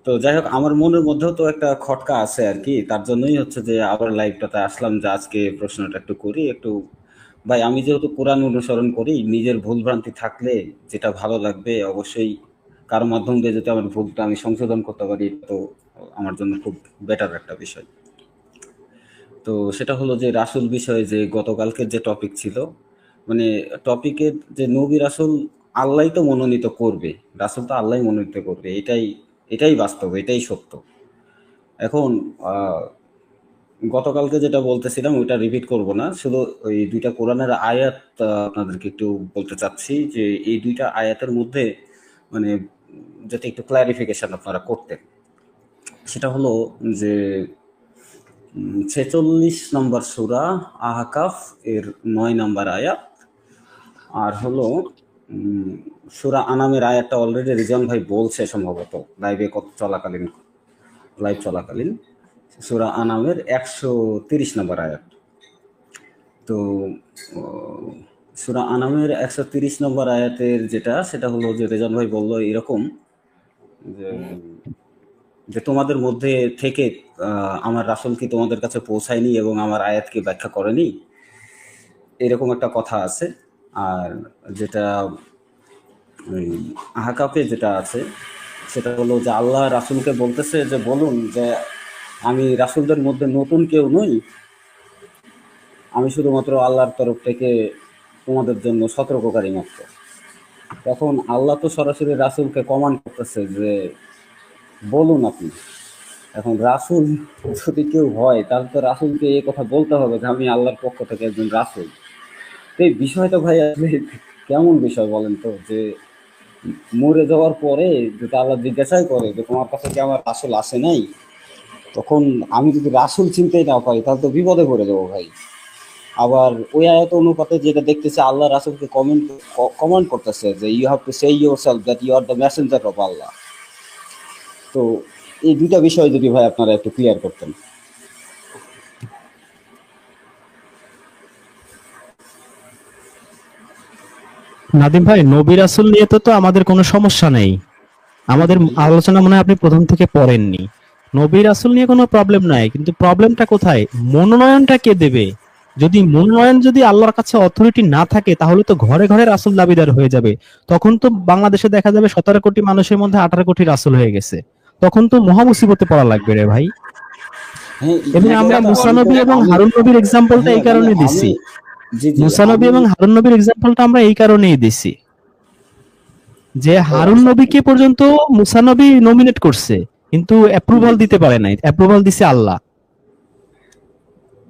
[SPEAKER 10] তো যাই হোক, আমার মনের মধ্যেও তো একটা খটকা আছে আর কি, তার জন্যই হচ্ছে যে আবার লাইভটাতে আসলাম, যে আজকে প্রশ্নটা একটু করি একটু। ভাই আমি যেহেতু কোরআন অনুসরণ করি, নিজের ভুল ভ্রান্তি থাকলে যেটা ভালো লাগবে অবশ্যই কারো মাধ্যম দিয়ে যদি আমার ভুলটা আমি সংশোধন করতে পারি, তো আমার জন্য খুব বেটার একটা বিষয়। তো সেটা হলো যে রাসূল বিষয়ে যে গতকালকের যে টপিক ছিল, মানে টপিকের যে নবী রাসূল আল্লাহই তো মনোনীত করবে, রাসূল তো আল্লাহই মনোনীত করবে, এটাই এটাই বাস্তব, এটাই সত্য। এখন গতকালকে যেটা বলতেছিলাম ওইটা রিপিট করব না, শুধু ওই দুইটা কোরআনের আয়াত আপনাদেরকে একটু বলতে চাচ্ছি, যে এই দুইটা আয়াতের মধ্যে মানে যাতে একটু ক্লারিফিকেশন আপনারা করতেন। সেটা হলো যে 46 নম্বর সূরা আহকাফ এর 9 নম্বর আয়াত, আর হলো সূরা আনামের আয়াতটা অলরেডি রিজন ভাই বলছে সম্ভবত লাইভ চলাকালীন সূরা আনামের 130 নম্বর আয়াত। তো সূরা আনামের 130 নম্বর আয়াতের সেটা হলো যে রেজান ভাই বলল এরকম যে তোমাদের মধ্যে থেকে আমার রাসূল কি তোমাদের কাছে পৌঁছায়নি এবং আমার আয়াতকে ব্যাখ্যা করেনি, এরকম একটা কথা আছে। আর যেটা আহকাফে যেটা আছে সেটা হলো যে আল্লাহ রাসূলকে বলতেছে যে বলুন যে আমি রাসূলদের মধ্যে নতুন কেউ নই, আমি শুধুমাত্র আল্লাহর তরফ থেকে তোমাদের জন্য সতর্ককারী মাত্র। তখন আল্লাহ তো সরাসরি রাসূলকে কমান্ড করতেছে যে বলুন আপনি। এখন রাসূল যদি কেউ হয় তাহলে তো রাসূলকে এই কথা বলতে হবে যে আমি আল্লাহর পক্ষ থেকে একজন রাসূল। এই বিষয়টা ভাই আসলে কেমন বিষয় বলেন তো, যে মরে যাওয়ার পরে যদি আল্লাহ জিজ্ঞাসাই করে যে তোমার কাছে কি আমার রাসূল আসে নাই, তখন আমি যদি রাসূল চিনতেই না পারি তাহলে তো বিপদে পড়ে যাবো ভাই। আবার ওই আয়াত অনুপাতে যেটা দেখতেছে আল্লাহ রাসূলকে কমান্ড করতেছে যে you have to say yourself that you are the messenger of Allah. তো এই দুইটা বিষয় যদি ভাই আপনারা একটু ক্লিয়ার করতেন।
[SPEAKER 1] নাদিম ভাই, নবী রাসূল নিয়ে তো আমাদের কোনো সমস্যা নেই। আমাদের আলোচনা মনে হয় আপনি প্রথম থেকে পড়েননি। নবী রাসূল নিয়ে কোনো প্রবলেম নাই, কিন্তু প্রবলেমটা কোথায়? মনোনয়নটা কে দেবে? যদি আল্লাহর কাছে অথরিটি না থাকে তাহলে তো ঘরে ঘরে রাসূল দাবিদার হয়ে যাবে। তখন তো বাংলাদেশে দেখা যাবে 17 কোটি মানুষের মধ্যে 18 কোটি রাসূল হয়ে গেছে। তখন তো মহা মুসিবতে পড়া লাগবে রে ভাই। এবং আমরা মুসা নবী এবং হারুন নবীর এক্সাম্পলটা এই কারণে দিচ্ছি। মুসা নবী এবং হারুন নবীর এক্সাম্পলটা আমরা এই কারণেই দিছি যে হারুন নবীকে পর্যন্ত মুসা নবী নমিনেট করছে, কিন্তু অ্যাপ্রুভাল দিতে পারে নাই। অ্যাপ্রুভাল দিছে আল্লাহ।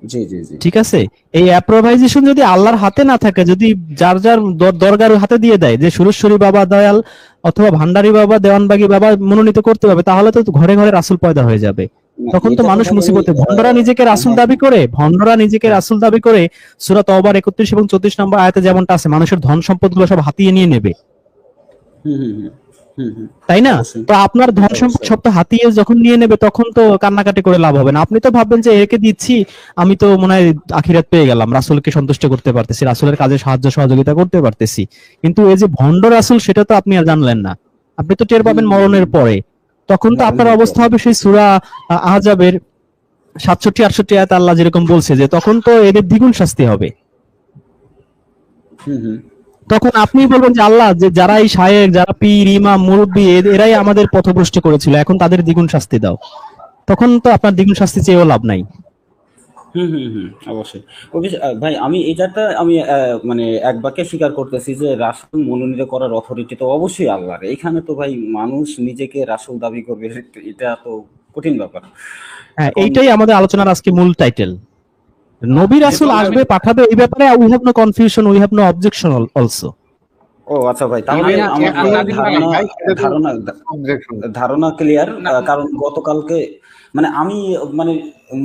[SPEAKER 10] জি জি জি,
[SPEAKER 1] ঠিক আছে, এই অ্যাপ্রোভাইজেশন যদি আল্লাহর হাতে না থাকে, যদি যার যার দরগার হাতে দিয়ে দেয় যে সুরেশ্বরী বাবা দয়াল অথবা ভান্ডারী বাবা দেওয়ানবাগী বাবা মনোনীত করতে হবে, তাহলে তো ঘরে ঘরে রাসূল পয়দা হয়ে যাবে। তখন তো মানুষ মুসিবতে। ভন্ডরা নিজেকে রাসূল দাবি করে সূরা তওবার 31 এবং 34 নম্বর আয়াতে যেমনটা আছে, মানুষের ধন সম্পদগুলো সব হাতিয়ে নিয়ে নেবে, তাই না? তো আপনার ধন সম্পদ সব তো হাতিয়ে যখন নিয়ে নেবে, তখন তো কান্নাকাটি করে লাভ হবে না। আপনি তো ভাববেন যে একে দিচ্ছি, আমি তো মনে হয় আখিরাত পেয়ে গেলাম, রাসূলকে সন্তুষ্ট করতে পারতেছি, রাসূলের কাজে সাহায্য সহযোগিতা করতে পারতেছি। কিন্তু এই যে ভন্ড রাসূল, সেটা তো আপনি আর জানলেন না। আপনি তো টের পাবেন মরণের পরে। তখন তো আপনার অবস্থা হবে সেই সূরা আহজাবের 67-68 আয়াত আল্লাহ যেরকম বলছে যে তখন তো এদের দ্বিগুণ শাস্তি হবে। তখন আপনি বলবেন যে আল্লাহ, যে যারা এই শায়েখ, যারা পীর, ইমাম, মুরব্বি, এরাই আমাদের পথভ্রষ্ট করেছিল, এখন তাদের দ্বিগুণ শাস্তি দাও। তখন তো আপনার দ্বিগুণ শাস্তি চেয়েও লাভ নাই।
[SPEAKER 10] অবশ্যই ভাই, আমি আমি মানে এক বাক্যে স্বীকার করতেছি যে রাসূল মনোনীত করার অথরিটি তো অবশ্যই আল্লাহর। এখানে তো ভাই মানুষ নিজেকে রাসূল দাবি করবে, এটা তো কঠিন ব্যাপার।
[SPEAKER 1] হ্যাঁ, এইটাই আমাদের আলোচনার আজকে মূল টাইটেল। নবী রাসূল আসবে, পাঠাবে, এই ব্যাপারে we have no confusion, we have no objection also.
[SPEAKER 10] ও আচ্ছা ভাই, তাহলে আমার ধারণা ক্লিয়ার। কারণ গতকালকে মানে আমি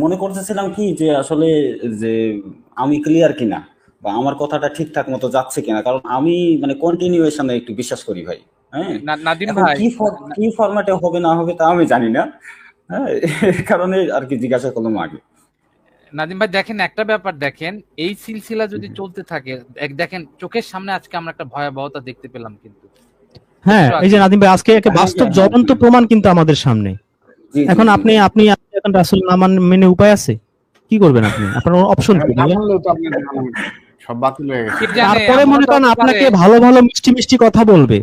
[SPEAKER 10] মনে করতেছিলাম কি যে আসলে যে আমি ক্লিয়ার কিনা বা আমার কথাটা ঠিকঠাক মতো যাচ্ছে কিনা, কারণ আমি কন্টিনিউয়েশনে একটু বিশ্বাস করি ভাই। হ্যাঁ,
[SPEAKER 4] নাদিম
[SPEAKER 10] এখন
[SPEAKER 4] ভাই,
[SPEAKER 10] কি ফরম্যাটে হবে না হবে তা আমি জানি না। হ্যাঁ, এই কারণে আর কি জিজ্ঞাসা করলাম আগে।
[SPEAKER 4] নাদিম ভাই দেখেন, একটা ব্যাপার দেখেন, এই সিলসিলা যদি চলতে থাকে, দেখেন চোখের সামনে আজকে আমরা একটা ভয়াবহতা দেখতে পেলাম। কিন্তু
[SPEAKER 1] হ্যাঁ, এই যে নাদিম ভাই, আজকে একটা বাস্তব জ্বলন্ত প্রমাণ কিন্তু আমাদের সামনে। এখন আপনি এখন রাসূল না মেনে উপায় আছে? কি করবেন আপনি? আপনার অপশন কি?
[SPEAKER 8] সব বাতিল হয়ে গেছে।
[SPEAKER 1] তারপরে মনে করেন আপনাকে ভালো ভালো মিষ্টি মিষ্টি কথা বলবে,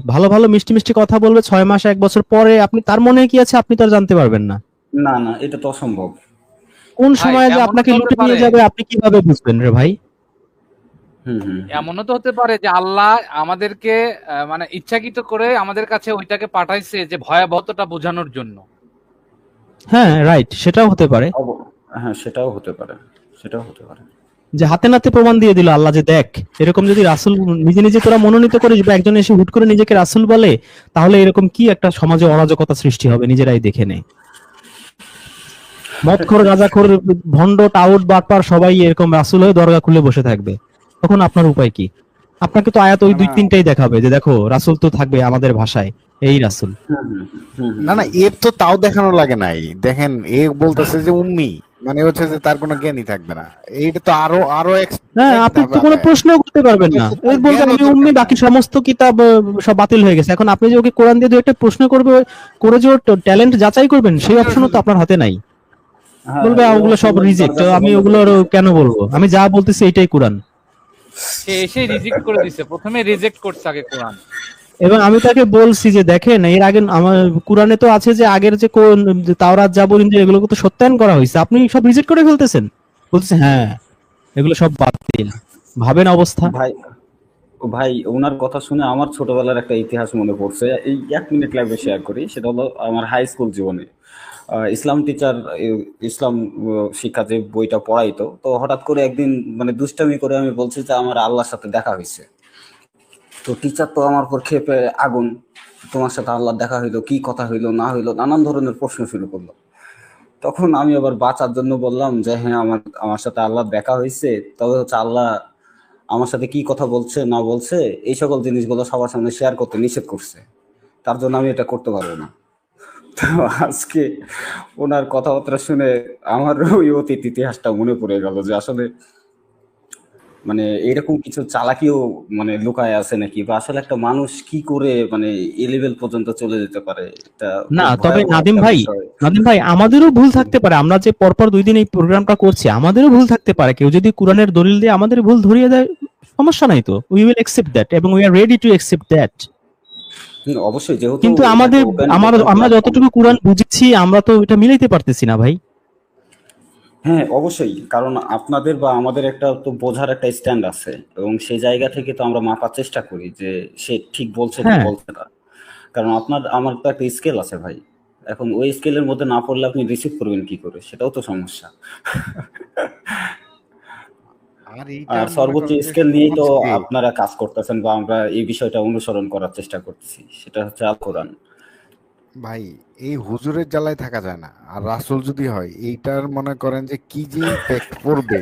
[SPEAKER 1] 6 মাস 1 বছর পরে আপনি তার মনে কি আছে আপনি তো আর জানতে পারবেন না।
[SPEAKER 10] না না, এটা তো অসম্ভব।
[SPEAKER 1] কোন সময় যে আপনাকে লুটে নিয়ে যাবে আপনি কিভাবে বুঝবেন রে ভাই?
[SPEAKER 4] এমনও তো হতে পারে যে আল্লাহ আমাদেরকে ইচ্ছাকৃত করে আমাদের কাছে ওইটাকে পাঠাইছে যে ভয়াবহতাটা বোঝানোর জন্য।
[SPEAKER 1] হ্যাঁ, রাইট, সেটাও হতে পারে।
[SPEAKER 10] হ্যাঁ, সেটাও হতে পারে।
[SPEAKER 1] যে হাতে নাতে প্রমাণ দিয়ে দিল আল্লাহ যে দেখ, এরকম যদি রাসূল নিজে নিজে তোরা মনোনীত করিস বা একজন এসে হুট করে নিজেকে রাসূল বলে, তাহলে এরকম কি একটা সমাজে অরাজকতা সৃষ্টি হবে, নিজেরাই দেখে নেয়। মদখোর, গাঁজাখোর, ভণ্ড, টাউট, বাটপার সবাই এরকম রাসূল হয়ে দরগা খুলে বসে থাকবে, তখন আপনার উপায় কি? আপনাকে তো আয়াত ওই
[SPEAKER 5] না
[SPEAKER 1] দুই
[SPEAKER 5] না
[SPEAKER 1] তিনটাই দেখাবে যে দেখো রাসূল তো থাকবে আমাদের ভাষায়, এই রাসূল।
[SPEAKER 5] না না, এর তো তাও দেখানো লাগে নাই। দেখেন, এ বলতেছে যে উম্মি, মানে হচ্ছে যে তার কোনো জ্ঞানই থাকবে না। এইটা তো আরো আরো
[SPEAKER 1] হ্যাঁ,
[SPEAKER 5] এক
[SPEAKER 1] আপনি
[SPEAKER 5] ধাপ
[SPEAKER 1] তো কোনো
[SPEAKER 5] আগায়।
[SPEAKER 1] প্রশ্ন করতে পারবেন না,
[SPEAKER 5] বলতেছে
[SPEAKER 1] ওই
[SPEAKER 5] তার
[SPEAKER 1] বলবে
[SPEAKER 5] জ্ঞানও
[SPEAKER 1] আমি
[SPEAKER 5] দরকার
[SPEAKER 1] উম্মি,
[SPEAKER 5] নাই।
[SPEAKER 1] বাকি সমস্ত কিতাব সব বাতিল হয়ে গেছে। এখন আপনি যে ওকে কোরআন দিয়ে দু একটা প্রশ্ন করবে, করে যে ওর ট্যালেন্ট যাচাই করবেন সেই অপশনও তো আপনার হাতে নাই।
[SPEAKER 10] হ্যাঁ,
[SPEAKER 1] বলবে
[SPEAKER 10] এই
[SPEAKER 1] ওগুলো সব
[SPEAKER 10] অপশনটা
[SPEAKER 1] রিজেক্ট,
[SPEAKER 10] দরকার
[SPEAKER 1] আমি
[SPEAKER 10] বন্ধ
[SPEAKER 1] ওগুলো
[SPEAKER 10] করে দিছে।
[SPEAKER 1] কেন বলবো? আমি যা বলতেছি এইটাই কোরআন।
[SPEAKER 4] সে এসে রিজেক্ট করে দিছে, প্রথমে রিজেক্ট করছে আগে কোরআন।
[SPEAKER 1] এবং আমি তাকে বলছি যে দেখেন এর আগে আমার কোরআনে তো আছে যে আগের যে যে তাওরাত, জাবুর, ইনজিল এগুলোকে তো সত্যায়ন করা হয়েছে, আপনি সব রিজেক্ট করে ফেলতেছেন। বলতেছে হ্যাঁ এগুলো সব বাতিল। ভাবেন অবস্থা।
[SPEAKER 10] ভাই ভাই ওনার কথা শুনে আমার ছোটবেলার একটা ইতিহাস মনে পড়ছে, এই 1 মিনিট লাইভে শেয়ার করি। সেটা হলো আমার হাই স্কুল জীবনে ইসলাম টিচার, ইসলাম শিক্ষা যে বইটা পড়াইতো, তো হঠাৎ করে একদিন মানে দুষ্টামি করে আমি বলছি যে আমার আল্লাহর সাথে দেখা হয়েছে। তো টিচার তো আমার উপর ক্ষেপে আগুন, তোমার সাথে আল্লাহ দেখা হইলো, কি কথা হইলো না হইলো, নানান ধরনের প্রশ্ন শুরু করলো। তখন আমি আবার বাঁচার জন্য বললাম যে হ্যাঁ, আমার আমার সাথে আল্লাহ দেখা হয়েছে, তবে হচ্ছে আল্লাহ আমার সাথে কি কথা বলছে না বলছে এই সকল জিনিসগুলো সবার সামনে শেয়ার করতে নিষেধ করছে, তার জন্য আমি এটা করতে পারবো না। তো আজকে ওনার কথাবার্তা শুনে আমার ওই অতীত ইতিহাসটা মনে পড়ে গেল যে আসলে মানে এরকম কিছু চালাকিও মানে লুকায় আছে নাকি, বা আসলে একটা মানুষ কি করে মানে এই লেভেল পর্যন্ত চলে যেতে পারে, এটা
[SPEAKER 1] না
[SPEAKER 10] খুব
[SPEAKER 1] তবে
[SPEAKER 10] ভয়াবহ
[SPEAKER 1] নাদিম
[SPEAKER 10] একটা
[SPEAKER 1] ভাই,
[SPEAKER 10] বিষয়।
[SPEAKER 1] নাদিম ভাই আমাদেরও ভুল থাকতে পারে। আমরা যে পরপর 2 দিন এই প্রোগ্রামটা করছি আমাদেরও ভুল থাকতে পারে। কেউ যদি কোরআনের দলিল দিয়ে আমাদের ভুল ধরিয়ে দেয়, সমস্যা নাই তো, উই উইল অ্যাকসেপ্ট দ্যাট এবং we are ready to accept that.
[SPEAKER 10] অবশ্যই, যেহেতু
[SPEAKER 1] কিন্তু
[SPEAKER 10] এটা
[SPEAKER 1] আমাদের
[SPEAKER 10] একটা ওপেন
[SPEAKER 1] আমরা
[SPEAKER 10] প্ল্যাটফর্ম।
[SPEAKER 1] যতটুকু কোরআন বুঝেছি আমরা তো এটা মিলাইতে পারতেছি না ভাই।
[SPEAKER 10] হ্যাঁ অবশ্যই, কারণ আপনাদের বা আমাদের একটা তো বোঝার একটা স্ট্যান্ড আছে, এবং সেই জায়গা থেকে তো আমরা মাপার চেষ্টা করি যে সে ঠিক বলছে কি
[SPEAKER 1] হ্যাঁ,
[SPEAKER 10] বলছে না। কারণ আমার তো একটা স্কেল আছে ভাই, এখন ওই স্কেলের মধ্যে না পড়লে আপনি রিসিভ করবেন কি করে, সেটাও তো সমস্যা।
[SPEAKER 5] আর
[SPEAKER 10] আর
[SPEAKER 5] এইটার মনে
[SPEAKER 10] সর্বোচ্চ
[SPEAKER 5] করেন যে
[SPEAKER 10] স্কেল নিয়েই তো
[SPEAKER 5] সহজকে
[SPEAKER 10] আপনারা কাজ করতেছেন, বা আমরা এই বিষয়টা অনুসরণ করার চেষ্টা করতেছি, সেটা হচ্ছে আল কোরআন।
[SPEAKER 5] ভাই, এই হুজুরের জ্বালায় থাকা যায় না। আর রাসূল যদি হয়, এইটার মনে করেন যে কি যে ইম্প্যাক্ট পড়বে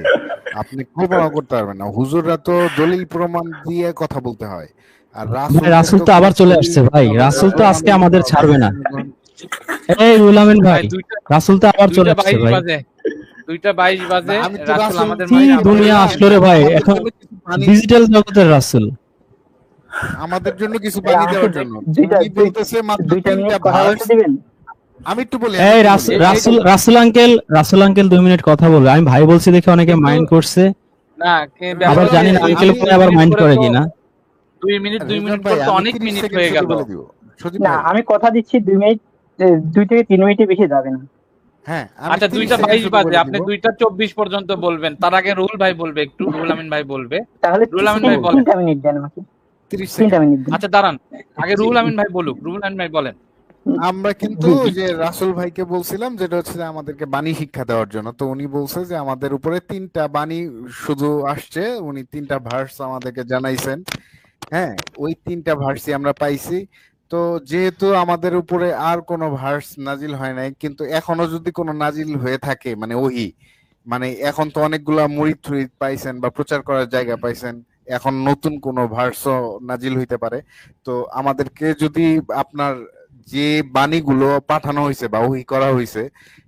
[SPEAKER 5] আপনি কল্পনা করতে পারবেন না। হুজুররা তো দলিল প্রমাণ দিয়ে কথা বলতে হয়, আর
[SPEAKER 1] ভাই
[SPEAKER 5] রাসূলদের
[SPEAKER 1] রাসূল
[SPEAKER 5] তো
[SPEAKER 1] তো
[SPEAKER 5] কোনো
[SPEAKER 1] আবার চলে
[SPEAKER 5] দলিল
[SPEAKER 1] আসছে ভাই, রাসূল তো আজকে
[SPEAKER 5] প্রমাণের
[SPEAKER 1] আমাদের ছাড়বে না।
[SPEAKER 5] মনে করেন।
[SPEAKER 1] এই রুলামিন
[SPEAKER 4] ভাই
[SPEAKER 1] ভাই, রাসূল তো আবার চলে আসছে
[SPEAKER 4] 2টা 22
[SPEAKER 1] ভাই।
[SPEAKER 4] বাজে, 2টা 22
[SPEAKER 5] না,
[SPEAKER 4] বাজে,
[SPEAKER 5] আমি তো
[SPEAKER 4] রাসূল
[SPEAKER 5] রাসূল
[SPEAKER 4] আমাদের
[SPEAKER 1] কি
[SPEAKER 4] মাঝে আবার
[SPEAKER 1] দুনিয়া
[SPEAKER 5] বললাম
[SPEAKER 1] আসলো রে ভাই,
[SPEAKER 5] আমাদের
[SPEAKER 1] এখন
[SPEAKER 5] জন্য কিছু পানি,
[SPEAKER 1] ডিজিটাল জগতের রাসূল।
[SPEAKER 5] আমাদের জন্য কিছু পানি
[SPEAKER 12] আমাকে
[SPEAKER 5] দেওয়ার জন্য। উনি বলতেছে মাত্র
[SPEAKER 12] 2 মিনিট
[SPEAKER 5] 3টা
[SPEAKER 12] কথা
[SPEAKER 5] ভার্স।
[SPEAKER 12] বলতে দিবেন?
[SPEAKER 5] আমি একটু বলি,
[SPEAKER 1] এই
[SPEAKER 5] এই
[SPEAKER 1] রাসূল আঙ্কেল 2 মিনিট কথা বলবে। আমি ভাই বলছি দেখে অনেকে
[SPEAKER 4] কিন্তু
[SPEAKER 1] মাইন্ড করছে,
[SPEAKER 4] না
[SPEAKER 1] আবার
[SPEAKER 4] ব্যাপার
[SPEAKER 1] জানি
[SPEAKER 4] হচ্ছে
[SPEAKER 1] না
[SPEAKER 4] 2
[SPEAKER 1] আঙ্কেল
[SPEAKER 4] মিনিট
[SPEAKER 1] পরে
[SPEAKER 4] 2
[SPEAKER 1] আবার
[SPEAKER 4] মিনিট
[SPEAKER 1] মাইন্ড
[SPEAKER 4] করে
[SPEAKER 1] করে
[SPEAKER 4] তো
[SPEAKER 1] কিনা।
[SPEAKER 4] 2 মিনিট 2
[SPEAKER 5] রেজন
[SPEAKER 4] মিনিট
[SPEAKER 5] ভাই,
[SPEAKER 4] করে তো
[SPEAKER 5] আমি
[SPEAKER 4] অনেক
[SPEAKER 5] 30
[SPEAKER 4] মিনিট
[SPEAKER 5] সেকেন্ড
[SPEAKER 4] হয়ে
[SPEAKER 5] শুধু
[SPEAKER 4] গেল।
[SPEAKER 5] বলে দিব। সজীব
[SPEAKER 12] না,
[SPEAKER 5] ভাই,
[SPEAKER 12] আমি কথা দিচ্ছি 2 মিনিট, 2 থেকে 3 মিনিটের বেশি যাবে না।
[SPEAKER 5] হ্যাঁ আমি
[SPEAKER 4] আচ্ছা
[SPEAKER 5] 30 সেকেন্ড
[SPEAKER 4] 2টা 22
[SPEAKER 5] শুধু
[SPEAKER 4] বাজে,
[SPEAKER 5] বলে
[SPEAKER 4] আপনি
[SPEAKER 5] দিব।
[SPEAKER 4] 2টা 24 পর্যন্ত বলবেন। তার আগে রুহুল ভাই বলবে, একটু রুহুল আমিন ভাই বলবে।
[SPEAKER 12] তাহলে
[SPEAKER 4] রুহুল আমিন ভাই বলেন।
[SPEAKER 12] 3টা মিনিট দেন আমাকে,
[SPEAKER 5] 30
[SPEAKER 12] 3টা
[SPEAKER 5] সেকেন্ড।
[SPEAKER 12] মিনিট দিন।
[SPEAKER 4] আচ্ছা দাঁড়ান, আগে রুহুল আমিন ভাই বলুক। রুহুল আমিন ভাই বলেন।
[SPEAKER 5] আমরা কিন্তু
[SPEAKER 12] জি
[SPEAKER 5] ওই
[SPEAKER 12] জি
[SPEAKER 5] যে রাসূল ভাইকে বলছিলাম যেটা হচ্ছে যে আমাদেরকে বাণী শিক্ষা দেওয়ার জন্য, তো উনি বলছে যে আমাদের উপরে 3টা বাণী শুধু আসছে, উনি 3টা ভার্স আমাদেরকে জানাইছেন। হ্যাঁ, ওই 3টা ভার্সই আমরা পাইছি। তো যেহেতু আমাদের উপরে আর কোনো ভার্স নাজিল হয় নাই, কিন্তু এখনো যদি কোনো নাজিল হয়ে থাকে মানে ওহী, মানে এখন তো অনেকগুলা মুরিদ টুরিদ পাইছেন বা প্রচার করার জায়গা পাইছেন, এখন নতুন কোনো ভার্সও নাজিল হইতে পারে। তো আমাদেরকে যদি আপনার যে বাণীগুলো পাঠানো হয়েছে বা ওহী করা হয়েছে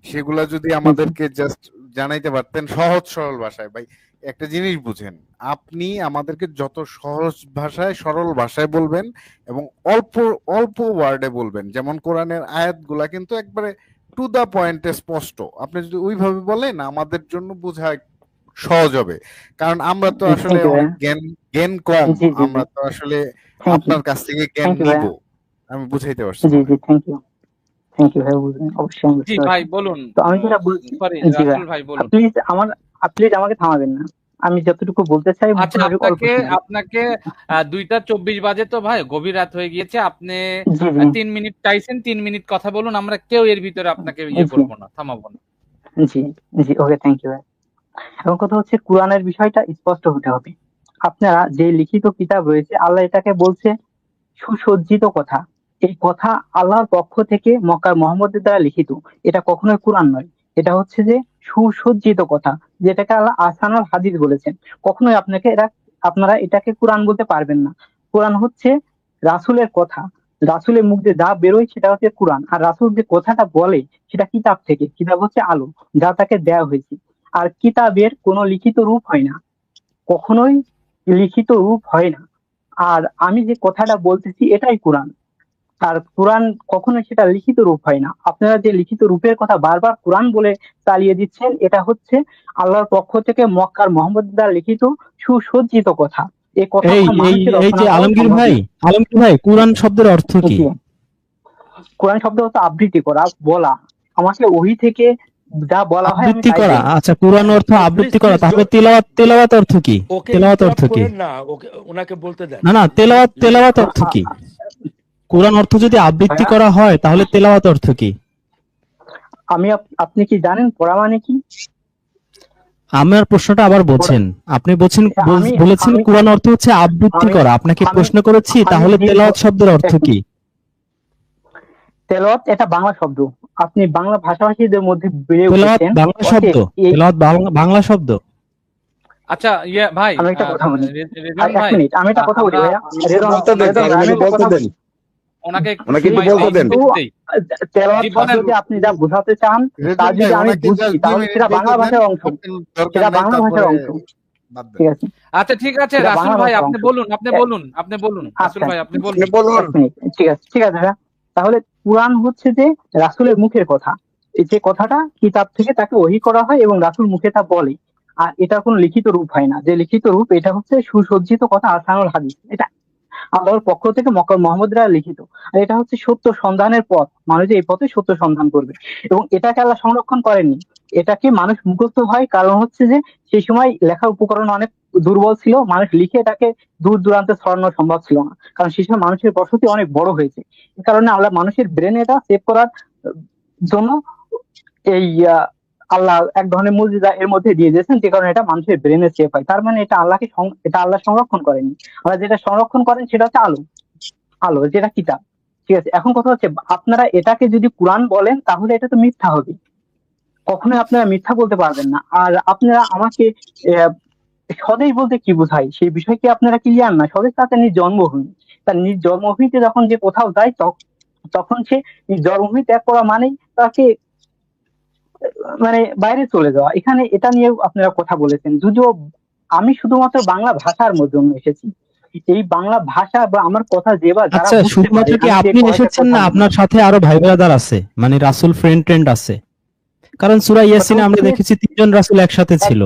[SPEAKER 5] সেগুলা যদি আমাদেরকে জাস্ট জানাইতে পারতেন সহজ সরল ভাষায়। ভাই, একটা জিনিস বুঝেন, আপনি আমাদেরকে যত সহজ ভাষায় সরল ভাষায় বলবেন এবং অল্প অল্প ওয়ার্ডে বলবেন, যেমন কোরআনের আয়াতগুলা কিন্তু একবারে টু দা পয়েন্টে স্পষ্ট, আপনি যদি ওইভাবে বলেন আমাদের জন্য বোঝা সহজ হবে। কারণ আমরা তো আসলে
[SPEAKER 12] থ্যাংক ইউ
[SPEAKER 5] অনেক
[SPEAKER 12] ভাইয়া।
[SPEAKER 5] জ্ঞান কম,
[SPEAKER 12] জি জি জি,
[SPEAKER 5] আমরা তো আসলে
[SPEAKER 12] থ্যাংক ইউ,
[SPEAKER 5] আপনার কাছ থেকে জ্ঞান
[SPEAKER 12] থ্যাংক ইউ
[SPEAKER 5] নিব।
[SPEAKER 12] ভাইয়া।
[SPEAKER 5] আমি বুঝাইতে পারছি
[SPEAKER 12] জি
[SPEAKER 5] মনে
[SPEAKER 12] জি,
[SPEAKER 5] হয়।
[SPEAKER 12] থ্যাংক ইউ ভাইয়া, বুঝলেন, অবশ্যই আমি
[SPEAKER 4] জি
[SPEAKER 12] বুঝতে
[SPEAKER 4] ভাই
[SPEAKER 12] পারছি।
[SPEAKER 4] বলুন,
[SPEAKER 12] তো আমি যেটা বলছি,
[SPEAKER 4] সরি
[SPEAKER 12] জি ভাইয়া,
[SPEAKER 4] রাসূল ভাই বলুন।
[SPEAKER 12] প্লিজ আমাকে থামাবেন না। আমি যতটুকু বলতে চাই
[SPEAKER 4] আচ্ছা
[SPEAKER 12] মোটামুটি অল্প
[SPEAKER 4] আপনাকে
[SPEAKER 12] সময়।
[SPEAKER 4] আপনাকে 2টা 24 বাজে তো ভাই, গভীর রাত হয়ে গিয়েছে। আপনি
[SPEAKER 12] জি জি
[SPEAKER 4] 3 মিনিট চাইছেন, 3 মিনিট কথা বলুন। আমরা কেউ এর ভিতরে আপনাকে
[SPEAKER 12] জি
[SPEAKER 4] করবো না, থামাবো না।
[SPEAKER 12] জি জি, ওকে, থ্যাংক ইউ ভাইয়া। এখন কথা হচ্ছে কোরআনের বিষয়টা স্পষ্ট হতে হবে। আপনারা যে লিখিত কিতাব রয়েছে, আল্লাহ এটাকে বলছে সুসজ্জিত কথা। এই কথা আল্লাহর পক্ষ থেকে মক্কার মুহাম্মদের দ্বারা লিখিত, এটা কখনোই কোরআন নয়। এটা হচ্ছে যে সুসজ্জিত কথা, যেটাকে আল্লাহ আহসানুল হাদিস বলেছেন। কখনোই আপনারা এটাকে কোরআন বলতে পারবেন না। কোরআন হচ্ছে রাসূলের কথা, রাসূলের মুখ দিয়ে যা বেরোয় সেটা হচ্ছে কোরআন। আর রাসূল যে কথাটা বলে সেটা কিতাব থেকে, কিতাব হচ্ছে আলো যা তাকে দেয়া হয়েছে। আর কিতাবের কোনো লিখিত রূপ হয় না, কখনোই লিখিত রূপ হয় না। আর আমি যে কথাটা বলতেছি এটাই কোরআন, আর কোরআন কখনোই সেটা লিখিত রূপ হয় না। আপনারা যে লিখিত রূপের কথা বারবার কোরআন বলে চালিয়ে দিচ্ছেন, এটা হচ্ছে আল্লাহর পক্ষ থেকে মক্কার মুহাম্মদ দ্বারা লিখিত সুসজ্জিত কথা। এই কথা
[SPEAKER 1] এই এই এই যে আলমগীর ভাই কুরআন শব্দের অর্থ কি?
[SPEAKER 12] কোরআন শব্দ হচ্ছে আবৃত্তি করা, বলা। আমাকে ওহী থেকে যা বলা হয় আমি
[SPEAKER 1] আবৃত্তি
[SPEAKER 12] তাই
[SPEAKER 1] করা।
[SPEAKER 12] বলি।
[SPEAKER 1] আচ্ছা, কুরআন অর্থ আবৃত্তি করা, তাহলে তেলাওয়াত অর্থ কি?
[SPEAKER 11] ওকে
[SPEAKER 1] তেলাওয়াত
[SPEAKER 11] interrupt
[SPEAKER 1] অর্থ কি?
[SPEAKER 11] করেন না, ওনাকে বলতে দেন।
[SPEAKER 1] না তেলাওয়াত অর্থ কি? কুরআন অর্থ যদি আবৃত্তি করা হয় তাহলে তেলাওয়াত অর্থ কি?
[SPEAKER 12] আপনি কি জানেন পড়া মানে কি?
[SPEAKER 1] আমার প্রশ্নটা আবার বলছেন, আপনি বলেছেন কুরআন অর্থ হচ্ছে আবৃত্তি করা। আপনাকে প্রশ্ন করেছি তাহলে তেলাওয়াত শব্দের অর্থ কি?
[SPEAKER 12] তেলাওয়াত এটা বাংলা শব্দ, আপনি বাংলা ভাষাভাষীদের মধ্যে বেড়ে
[SPEAKER 1] তেলাওয়াত
[SPEAKER 12] উঠেছেন।
[SPEAKER 1] বাংলা শব্দ? তেলাওয়াত বাংলা শব্দ?
[SPEAKER 4] আচ্ছা ভাই,
[SPEAKER 12] আমি একটা কথা বলি,
[SPEAKER 4] রেজন
[SPEAKER 12] এক
[SPEAKER 4] ভাই,
[SPEAKER 12] মিনিট, আমি একটা কথা বলি ভাইয়া।
[SPEAKER 4] ওনাকে
[SPEAKER 5] বলতে দেন।
[SPEAKER 12] তেলাওয়াত শব্দটি আপনি যা বোঝাতে চান তা যদি আমি বুঝি তাহলে সেটা বাংলা ভাষার অংশ, সেটা বাংলা ভাষার অংশ। ঠিক আছে,
[SPEAKER 4] আচ্ছা ঠিক আছে,
[SPEAKER 12] এটা
[SPEAKER 4] রাসূল
[SPEAKER 12] বাংলা
[SPEAKER 4] ভাই
[SPEAKER 12] ভাষার
[SPEAKER 4] আপনি
[SPEAKER 12] অংশ।
[SPEAKER 4] বলুন রাসূল ভাই আপনি বলুন।
[SPEAKER 12] এক মিনিট, ঠিক আছে ভাইয়া। তাহলে কোরআন হচ্ছে যে রাসূলের মুখের কথা, এই যে কথাটা কিতাব থেকে তাকে ওহী করা হয় এবং রাসূল মুখে তা বলে। আর এটা কোনো লিখিত রূপ হয় না, যে লিখিত রূপ এটা হচ্ছে সুসজ্জিত কথা, আহসানুল হাদিস। এটা আল্লাহর পক্ষ থেকে মক্কার মুহাম্মদরা লিখিত। আর এটা হচ্ছে সত্য সন্ধানের পথ, মানুষ এই পথে সত্য সন্ধান করবে। এবং এটাকে আল্লাহ সংরক্ষণ করেননি, এটাকে মানুষ মুখস্থ হয়। কারণ হচ্ছে যে সেই সময় লেখার উপকরণ অনেক দুর্বল ছিল, মানুষ লিখে এটাকে দূর দূরান্তে ছড়ানো সম্ভব ছিল না। কারণ সেই সময় মানুষের বসতি অনেক বড় হয়েছে, এই কারণে আল্লাহ মানুষের ব্রেনে এটা সেভ করার জন্য এই আল্লাহ এক ধরনের মুজিজা এর মধ্যে দিয়ে দিয়েছেন, যে কারণে এটা মানুষের ব্রেনে সেভ হয়। তার মানে এটা আল্লাহ সংরক্ষণ করেনি। আল্লাহ যেটা সংরক্ষণ করেন সেটা হচ্ছে আলো যেটা কিতাব। ঠিক আছে, এখন কথা হচ্ছে আপনারা এটাকে যদি কোরআন বলেন তাহলে এটা তো মিথ্যা হবে, কখনোই আপনারা মিথ্যা বলতে পারবেন না। আর আপনারা আমাকে স্বদেশ বলতে কি বোঝায় সেই বিষয় কি আপনারা ক্লিয়ার না? স্বদেশ তাতে নিজ জন্মভূমি, তার নিজ জন্মভূমিতে যখন যে কোথাও যায় তখন সে নিজ জন্মভূমি ত্যাগ করা মানেই তাকে বাইরে চলে যাওয়া। এখানে এটা নিয়ে আপনারা কথা বলেছেন, যদিও আমি শুধুমাত্র বাংলা ভাষার জন্য এসেছি। এই বাংলা ভাষা বা আমার কথা
[SPEAKER 1] আচ্ছা, শুধুমাত্র কি আপনি এসেছেন না, আপনার সাথে আরো ভাই ব্রাদার আছে, মানে রাসূল ফ্রেন্ড আছে? কারণ সূরা ইয়াসিনে আমরা দেখেছি 3 জন রাসূল একসাথে ছিল।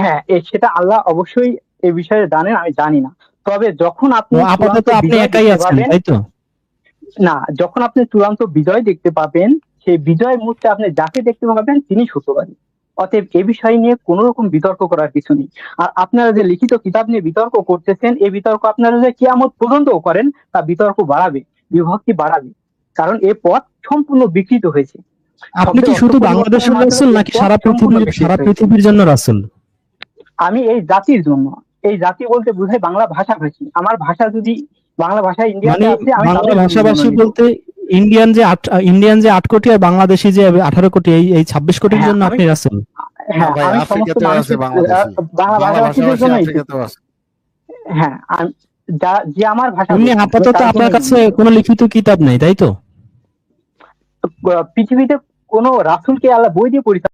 [SPEAKER 12] হ্যাঁ, সেটা আল্লাহ অবশ্যই এই বিষয়ে জানেন, আমি জানি না। তবে যখন আপনি
[SPEAKER 1] আপাতত আপনি একাই আছেন, তাই তো?
[SPEAKER 12] না, যখন আপনি চূড়ান্ত বিজয় দেখতে পাবেন, সেই বিজয়ের মুহূর্তে আপনি যাকে দেখতে পাবেন তিনি সত্যবাদী। অতএব এই বিষয় নিয়ে কোন রকম বিতর্ক করার কিছু নেই। আর আপনারা যে লিখিত কিতাব নিয়ে বিতর্ক করতেছেন, এই বিতর্ক আপনারা যে কিয়ামত পর্যন্ত করেন, তা বিতর্ক বাড়াবে, বিভক্তি বাড়াবে। কারণ এই পথ সম্পূর্ণ বিকৃত হয়েছে।
[SPEAKER 1] আপনি কি শুধু বাংলাদেশের রাসূল নাকি সারা পৃথিবীর জন্য রাসূল?
[SPEAKER 12] আমি এই জাতির জন্য, এই জাতি বলতে বোঝায় বাংলা ভাষাভাষী। আমার ভাষা যদি বাংলা ভাষা ইন্ডিয়াতে আছে, আমি
[SPEAKER 1] বাংলা ভাষাভাষী বলতে ইন্ডিয়ান যে 8 কোটি আর বাংলাদেশি যে 18 কোটি, এই 26 কোটির জন্য আপনি রাসূল?
[SPEAKER 12] হ্যাঁ, আমি সমস্ত মানুষের বাংলা ভাষাভাষীদের জন্য। হ্যাঁ, যে আমার ভাষা।
[SPEAKER 1] আপাতত আপনার কাছে কোনো লিখিত কিতাব নেই, তাই তো?
[SPEAKER 12] পৃথিবীতে কোনো রাসূলকে আল্লাহ বই দিয়ে পরিচালনা